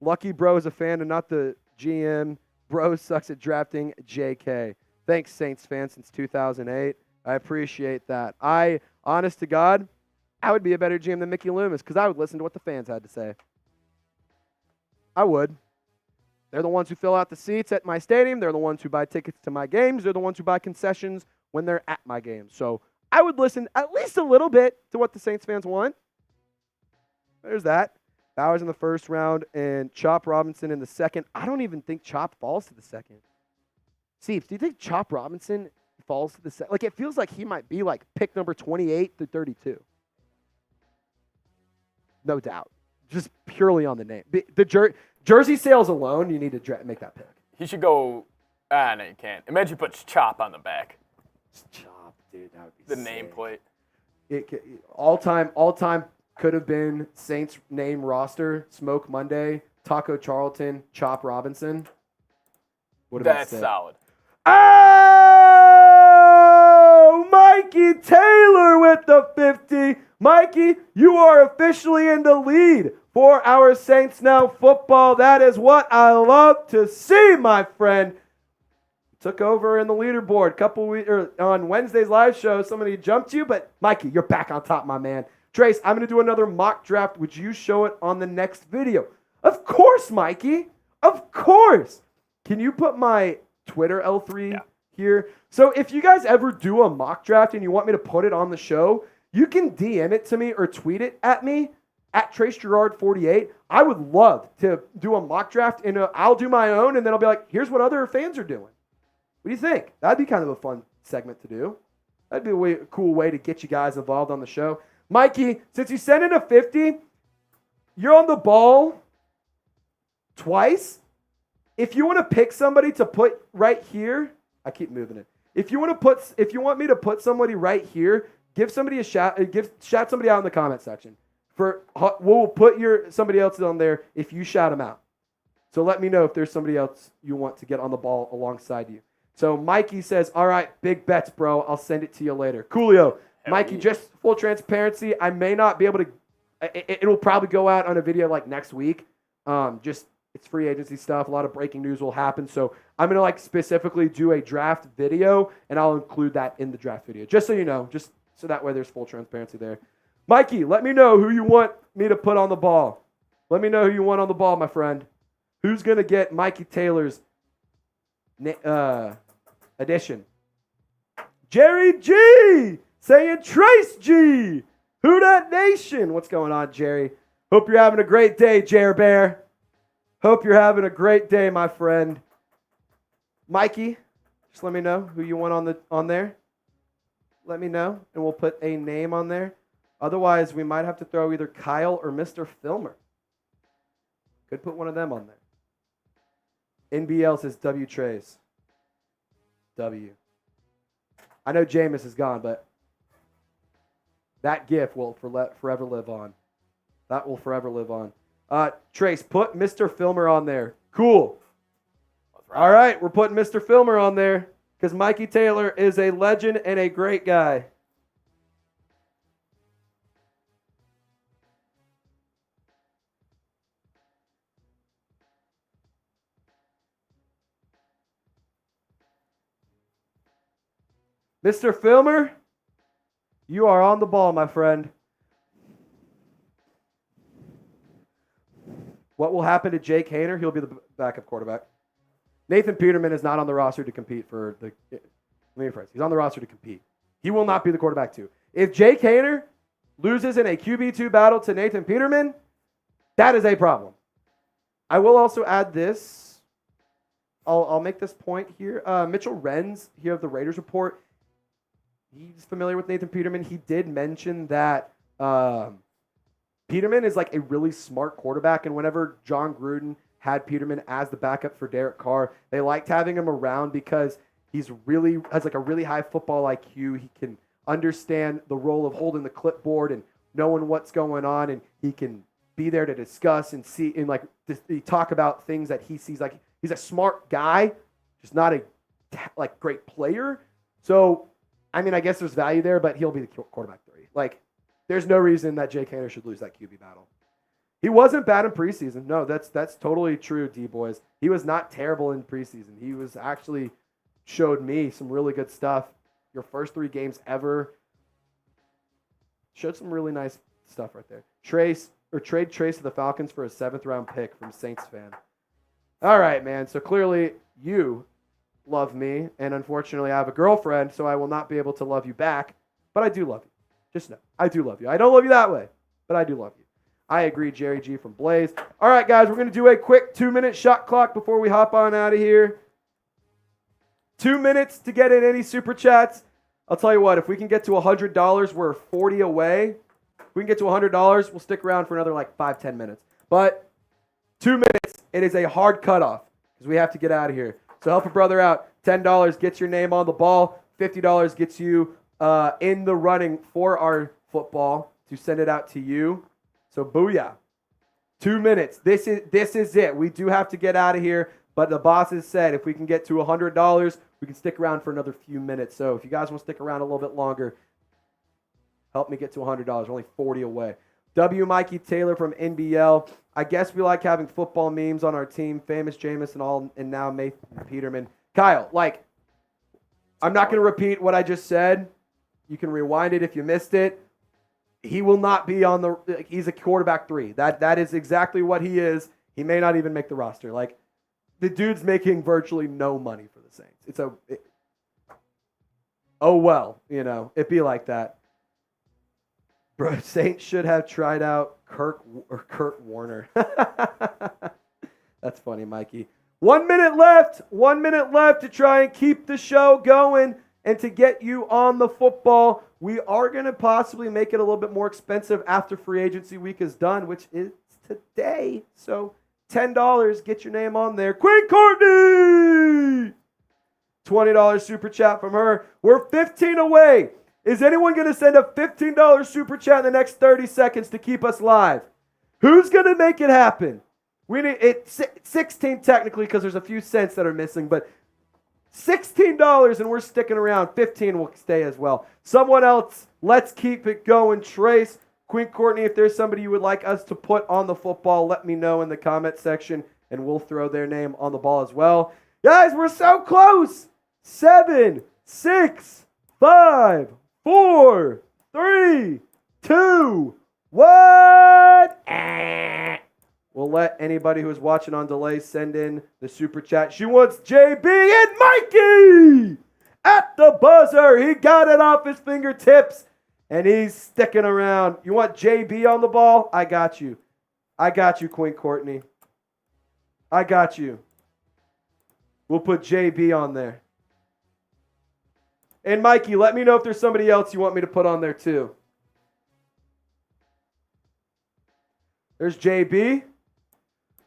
Lucky Bro is a fan and not the GM. Bro sucks at drafting. JK. Thanks, Saints fan, since 2008. I appreciate that. Honest to God, I would be a better GM than Mickey Loomis because I would listen to what the fans had to say. I would. They're the ones who fill out the seats at my stadium. They're the ones who buy tickets to my games. They're the ones who buy concessions when they're at my games. So I would listen at least a little bit to what the Saints fans want. There's that. Bowers in the first round and Chop Robinson in the second. I don't even think Chop falls to the second. Steve, do you think Chop Robinson falls to the second? Like, it feels like he might be like pick number 28 to 32. No doubt. Just purely on the name. The jersey sales alone, you need to make that pick. He should go. No, you can't. Imagine he puts Chop on the back. Chop, dude, that would be the nameplate. All time could have been Saints name roster: Smoke Monday, Taco Charlton, Chop Robinson. That's solid. Oh, Mikey Taylor with the 50. Mikey, you are officially in the lead for our Saints Now football. That is what I love to see, my friend. took over in the leaderboard on Wednesday's live show. Somebody jumped you, but Mikey, you're back on top, my man. Trace, I'm going to do another mock draft. Would you show it on the next video? Of course, Mikey. Of course. Can you put my Twitter L3 here? So if you guys ever do a mock draft and you want me to put it on the show, you can DM it to me or tweet it at me at Trace Girouard 48. I would love to do a mock draft, and I'll do my own, and then I'll be like, here's what other fans are doing. What do you think? That'd be kind of a fun segment to do. That'd be a cool way to get you guys involved on the show. Mikey, since you sent in a 50, you're on the ball twice. If you want to pick somebody to put right here, I keep moving it. If you want me to put somebody right here, give somebody a shout. Shout somebody out in the comment section. We'll put somebody else on there if you shout them out. So let me know if there's somebody else you want to get on the ball alongside you. So Mikey says, all right, big bets, bro. I'll send it to you later. Coolio. Mikey, just full transparency, I may not be able to it'll probably go out on a video like next week. It's free agency stuff. A lot of breaking news will happen. So I'm going to specifically do a draft video, and I'll include that in the draft video. Just so you know, just so that way there's full transparency there. Mikey, let me know who you want me to put on the ball. Let me know who you want on the ball, my friend. Who's going to get Mikey Taylor's edition? Jerry G saying Trace G. Who Dat Nation? What's going on, Jerry? Hope you're having a great day, Jer Bear. Hope you're having a great day, my friend. Mikey, just let me know who you want on there. Let me know, and we'll put a name on there. Otherwise, we might have to throw either Kyle or Mr. Filmer. Could put one of them on there. NBL says W Trace. W. I know Jameis is gone, but that GIF will forever live on. That will forever live on. Trace, put Mr. Filmer on there. Cool. All right, we're putting Mr. Filmer on there because Mikey Taylor is a legend and a great guy. Mr. Filmer, you are on the ball, my friend. What will happen to Jake Haener? He'll be the backup quarterback. Nathan Peterman is not on the roster to compete for the... Let me rephrase. He's on the roster to compete. He will not be the quarterback two. If Jake Haener loses in a QB2 battle to Nathan Peterman, that is a problem. I will also add this. I'll make this point here. Mitchell Renz, here of the Raiders Report, he's familiar with Nathan Peterman. He did mention that Peterman is a really smart quarterback, and whenever John Gruden had Peterman as the backup for Derek Carr, they liked having him around because has a really high football IQ. He can understand the role of holding the clipboard and knowing what's going on, and he can be there to discuss and see and talk about things that he sees. He's a smart guy, just not a great player. So I guess there's value there, but he'll be the quarterback 3. There's no reason that Jake Haener should lose that QB battle. He wasn't bad in preseason. No, that's totally true, D-boys. He was not terrible in preseason. He was actually showed me some really good stuff. Your first 3 games ever. Showed some really nice stuff right there. Trade Trace to the Falcons for a 7th-round pick from Saints fan. All right, man. So clearly you love me, and unfortunately I have a girlfriend, so I will not be able to love you back, but I do love you. Just know, I do love you. I don't love you that way, but I do love you. I agree, Jerry G from Blaze. All right, guys, we're going to do a quick 2-minute shot clock before we hop on out of here. 2 minutes to get in any super chats. I'll tell you what, if we can get to $100, we're 40 away. If we can get to $100, we'll stick around for another 5-10 minutes. But 2 minutes, it is a hard cutoff because we have to get out of here. So help a brother out. $10 gets your name on the ball. $50 gets you in the running for our football to send it out to you. So booyah. 2 minutes. This is it. We do have to get out of here, but the bosses said if we can get to $100, we can stick around for another few minutes. So if you guys want to stick around a little bit longer, help me get to $100. We're only 40 away. W. Mikey Taylor from NBL. I guess we like having football memes on our team. Famous Jameis and now Nathan Peterman. Kyle, I'm not going to repeat what I just said. You can rewind it if you missed it. He will not be on the – he's a quarterback 3. That is exactly what he is. He may not even make the roster. Like, the dude's making virtually no money for the Saints. Oh, well, it'd be like that. Bro, Saints should have tried out Kurt Warner. That's funny, Mikey. 1 minute left. 1 minute left to try and keep the show going and to get you on the football. We are going to possibly make it a little bit more expensive after free agency week is done, which is today. So $10, get your name on there. Queen Courtney! $20 super chat from her. We're 15 away. Is anyone going to send a $15 super chat in the next 30 seconds to keep us live? Who's going to make it happen? We need it 16 technically because there's a few cents that are missing, but $16 and we're sticking around. 15 will stay as well. Someone else, let's keep it going. Trace, Queen Courtney, if there's somebody you would like us to put on the football, let me know in the comment section and we'll throw their name on the ball as well. Guys, we're so close. 7, 6, 5, 4, 3, 2, 1. We'll let anybody who's watching on delay send in the super chat. She wants JB and Mikey at the buzzer. He got it off his fingertips, and he's sticking around. You want JB on the ball? I got you. I got you, Queen Courtney. I got you. We'll put JB on there. And Mikey, let me know if there's somebody else you want me to put on there too. There's JB.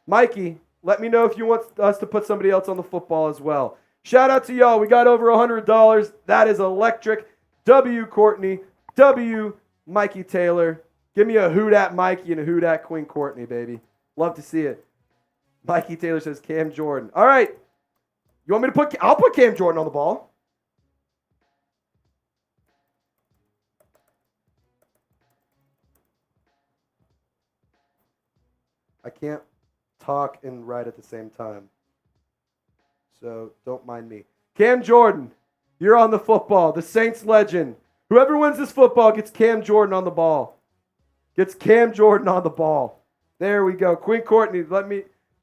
Mikey, let me know if you want us to put somebody else on the football as well. Shout out to y'all. We got over $100. That is electric. W. Courtney. W. Mikey Taylor. Give me a Who Dat Mikey and a Who Dat Queen Courtney, baby. Love to see it. Mikey Taylor says Cam Jordan. All right. You want me to put – I'll put Cam Jordan on the ball. I can't talk and write at the same time. So don't mind me. Cam Jordan, you're on the football. The Saints legend. Whoever wins this football gets Cam Jordan on the ball. Gets Cam Jordan on the ball. There we go. Queen Courtney,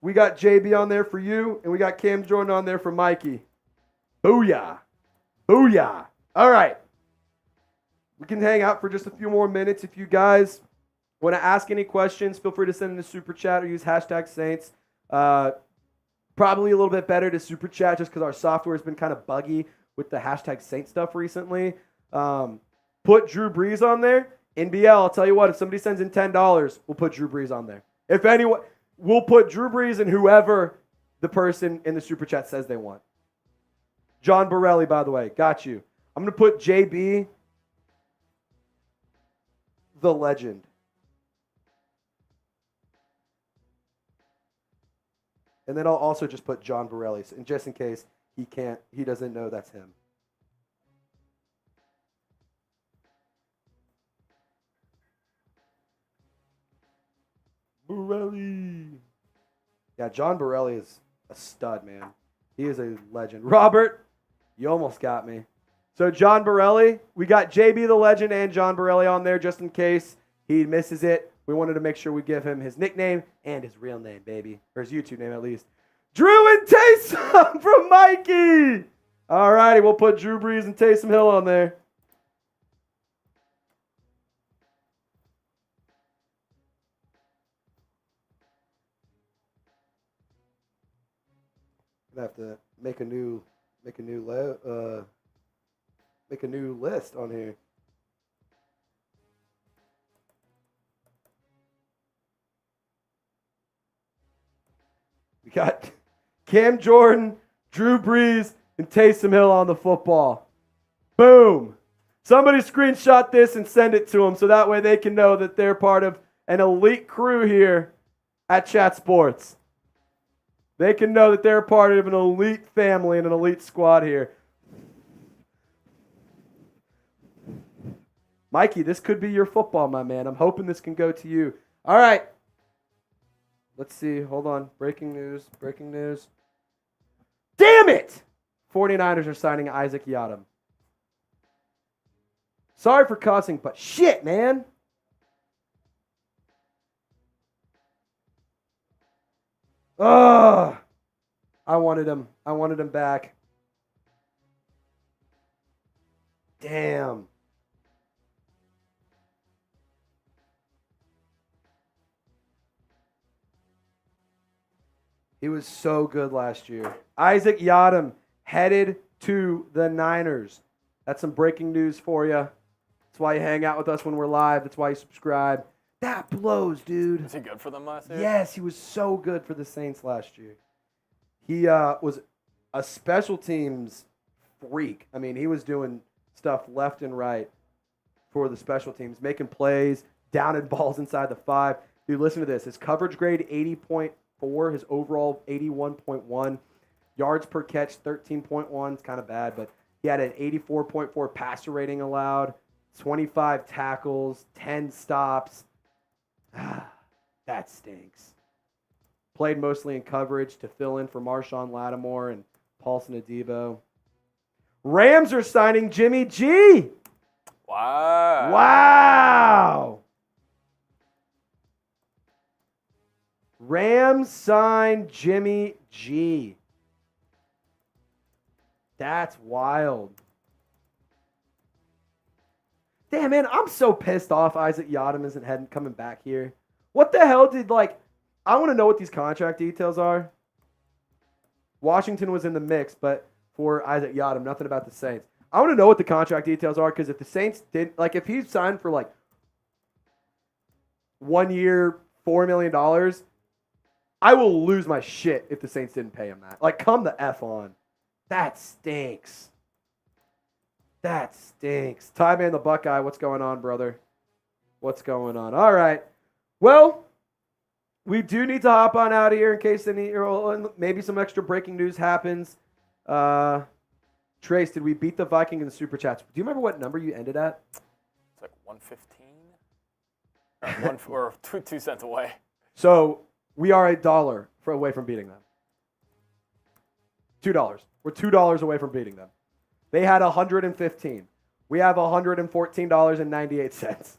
we got JB on there for you, and we got Cam Jordan on there for Mikey. Booyah. Booyah. All right. We can hang out for just a few more minutes. If you guys want to ask any questions, feel free to send in the super chat or use hashtag Saints. Probably a little bit better to super chat just because our software has been kind of buggy with the hashtag Saints stuff recently. Put Drew Brees on there. NBL, I'll tell you what, if somebody sends in $10, we'll put Drew Brees on there. If anyone, we'll put Drew Brees and whoever the person in the super chat says they want. John Borelli, by the way, got you. I'm going to put JB, the legend. And then I'll also just put John Borelli, and just in case he doesn't know that's him. Borelli. Yeah, John Borelli is a stud, man. He is a legend. Robert, you almost got me. So John Borelli, we got JB the legend and John Borelli on there just in case he misses it. We wanted to make sure we give him his nickname and his real name, baby. Or his YouTube name, at least. Drew and Taysom from Mikey. All righty, we'll put Drew Brees and Taysom Hill on there. I have to make a new list on here. We got Cam Jordan, Drew Brees, and Taysom Hill on the football. Boom. Somebody screenshot this and send it to them so that way they can know that they're part of an elite crew here at Chat Sports. They can know that they're part of an elite family and an elite squad here. Mikey, this could be your football, my man. I'm hoping this can go to you. All right. Let's see. Hold on. Breaking news. Damn it! 49ers are signing Isaac Yiadom. Sorry for cussing, but shit, man. Ugh. I wanted him. I wanted him back. Damn. He was so good last year. Isaac Yiadom headed to the Niners. That's some breaking news for you. That's why you hang out with us when we're live. That's why you subscribe. That blows, dude. Was he good for them last year? Yes, he was so good for the Saints last year. He was a special teams freak. I mean, he was doing stuff left and right for the special teams, making plays, downing balls inside the 5. Dude, listen to this. His coverage grade, 80.4. His overall, 81.1. Yards per catch, 13.1. It's kind of bad, but he had an 84.4 passer rating allowed, 25 tackles, 10 stops. That stinks. Played mostly in coverage to fill in for Marshon Lattimore and Paulson Adebo. Rams are signing Jimmy G. Wow. Wow. Rams signed Jimmy G. That's wild. Damn, man, I'm so pissed off Isaac Yiadom isn't coming back here. What the hell did, I want to know what these contract details are. Washington was in the mix, but for Isaac Yiadom, nothing about the Saints. I want to know what the contract details are, because if the Saints did, if he signed for 1 year, $4 million, I will lose my shit if the Saints didn't pay him that. Come the F on. That stinks. That stinks. Ty Man the Buckeye, what's going on, brother? What's going on? All right. Well, we do need to hop on out of here in case maybe some extra breaking news happens. Trace, did we beat the Vikings in the Super Chats? Do you remember what number you ended at? It's like 115. Or 2 cents away. So we are $1 away from beating them. $2. We're $2 away from beating them. They had 115. We have $114.98.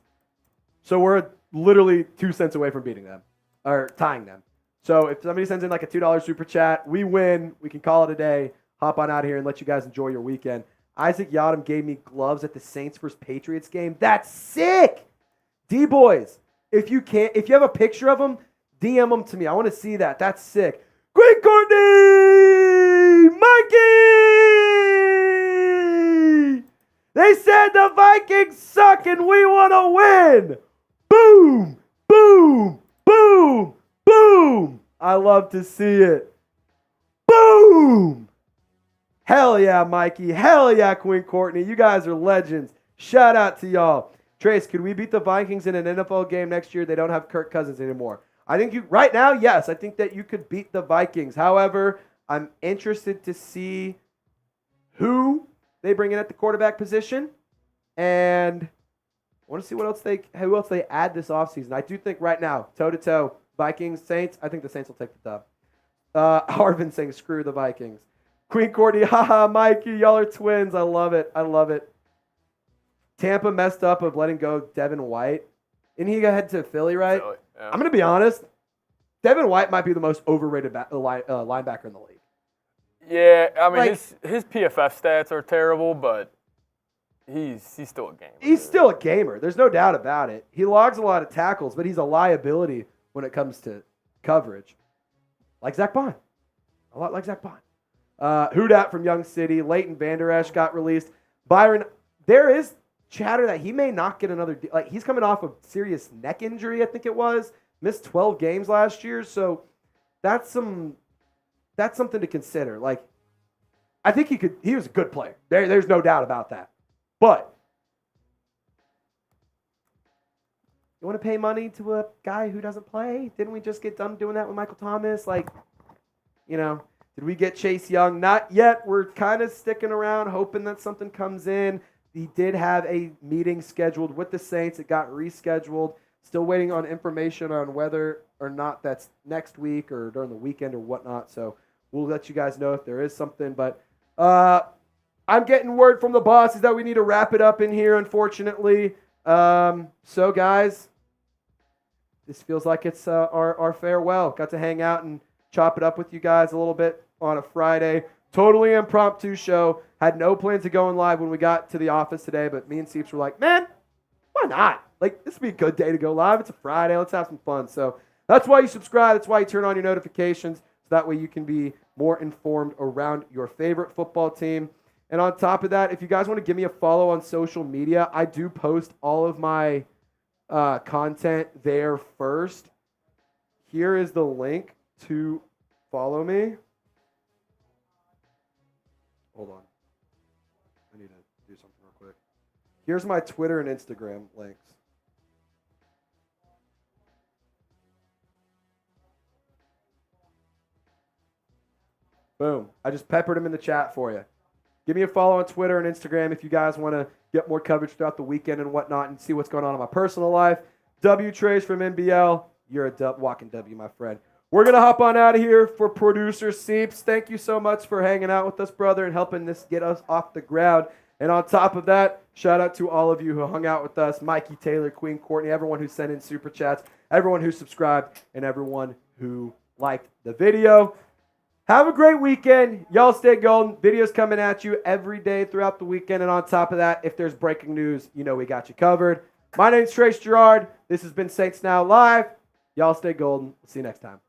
So we're literally 2 cents away from beating them or tying them. So if somebody sends in a $2 super chat, we win. We can call it a day. Hop on out of here and let you guys enjoy your weekend. Isaac Yiadom gave me gloves at the Saints vs. Patriots game. That's sick. D-boys, if you have a picture of them, DM them to me. I want to see that. That's sick. Great Courtney! Mikey! They said the Vikings suck and we want to win. Boom! Boom! Boom! Boom! I love to see it. Boom! Hell yeah, Mikey. Hell yeah, Quinn Courtney. You guys are legends. Shout out to y'all. Trace, could we beat the Vikings in an NFL game next year? They don't have Kirk Cousins anymore. I think right now, yes. I think that you could beat the Vikings. However, I'm interested to see who they bring in at the quarterback position. And I want to see who else they add this offseason. I do think right now, toe-to-toe, Vikings, Saints, I think the Saints will take the dub. Arvin saying, screw the Vikings. Queen Courtney, haha, Mikey, y'all are twins. I love it. I love it. Tampa messed up of letting go Devin White. And he got to Philly, right? Philly, yeah. I'm going to be honest. Devin White might be the most overrated linebacker in the league. Yeah, I mean, his PFF stats are terrible, but he's still a gamer. He's still a gamer. There's no doubt about it. He logs a lot of tackles, but he's a liability when it comes to coverage. Like Zach Bond. A lot like Zach Bond. Who Dat from Young City. Leighton Vander Esch got released. Byron, there is chatter that he may not get another deal. He's coming off a serious neck injury, I think it was. Missed 12 games last year, so that's something to consider. I think he was a good player. There's no doubt about that. But you want to pay money to a guy who doesn't play? Didn't we just get done doing that with Michael Thomas? Did we get Chase Young? Not yet. We're kind of sticking around, hoping that something comes in. He did have a meeting scheduled with the Saints. It got rescheduled. Still waiting on information on whether or not that's next week or during the weekend or whatnot. So we'll let you guys know if there is something. But I'm getting word from the bosses that we need to wrap it up in here, unfortunately. So, guys, this feels like it's our farewell. Got to hang out and chop it up with you guys a little bit on a Friday. Totally impromptu show. Had no plans of going live when we got to the office today, but me and Seeps were like, man, why not? Like, this would be a good day to go live. It's a Friday. Let's have some fun. So that's why you subscribe. That's why you turn on your notifications. So that way you can be more informed around your favorite football team. And on top of that, if you guys want to give me a follow on social media, I do post all of my content there first. Here is the link to follow me. Hold on. I need to do something real quick. Here's my Twitter and Instagram links. Boom. I just peppered them in the chat for you. Give me a follow on Twitter and Instagram if you guys want to get more coverage throughout the weekend and whatnot and see what's going on in my personal life. W Trace from NBL. You're a walking W, my friend. We're going to hop on out of here for producer Seeps. Thank you so much for hanging out with us, brother, and helping this get us off the ground. And on top of that, shout out to all of you who hung out with us, Mikey, Taylor, Queen, Courtney, everyone who sent in super chats, everyone who subscribed, and everyone who liked the video. Have a great weekend. Y'all stay golden. Videos coming at you every day throughout the weekend. And on top of that, if there's breaking news, you know we got you covered. My name's Trace Girouard. This has been Saints Now Live. Y'all stay golden. See you next time.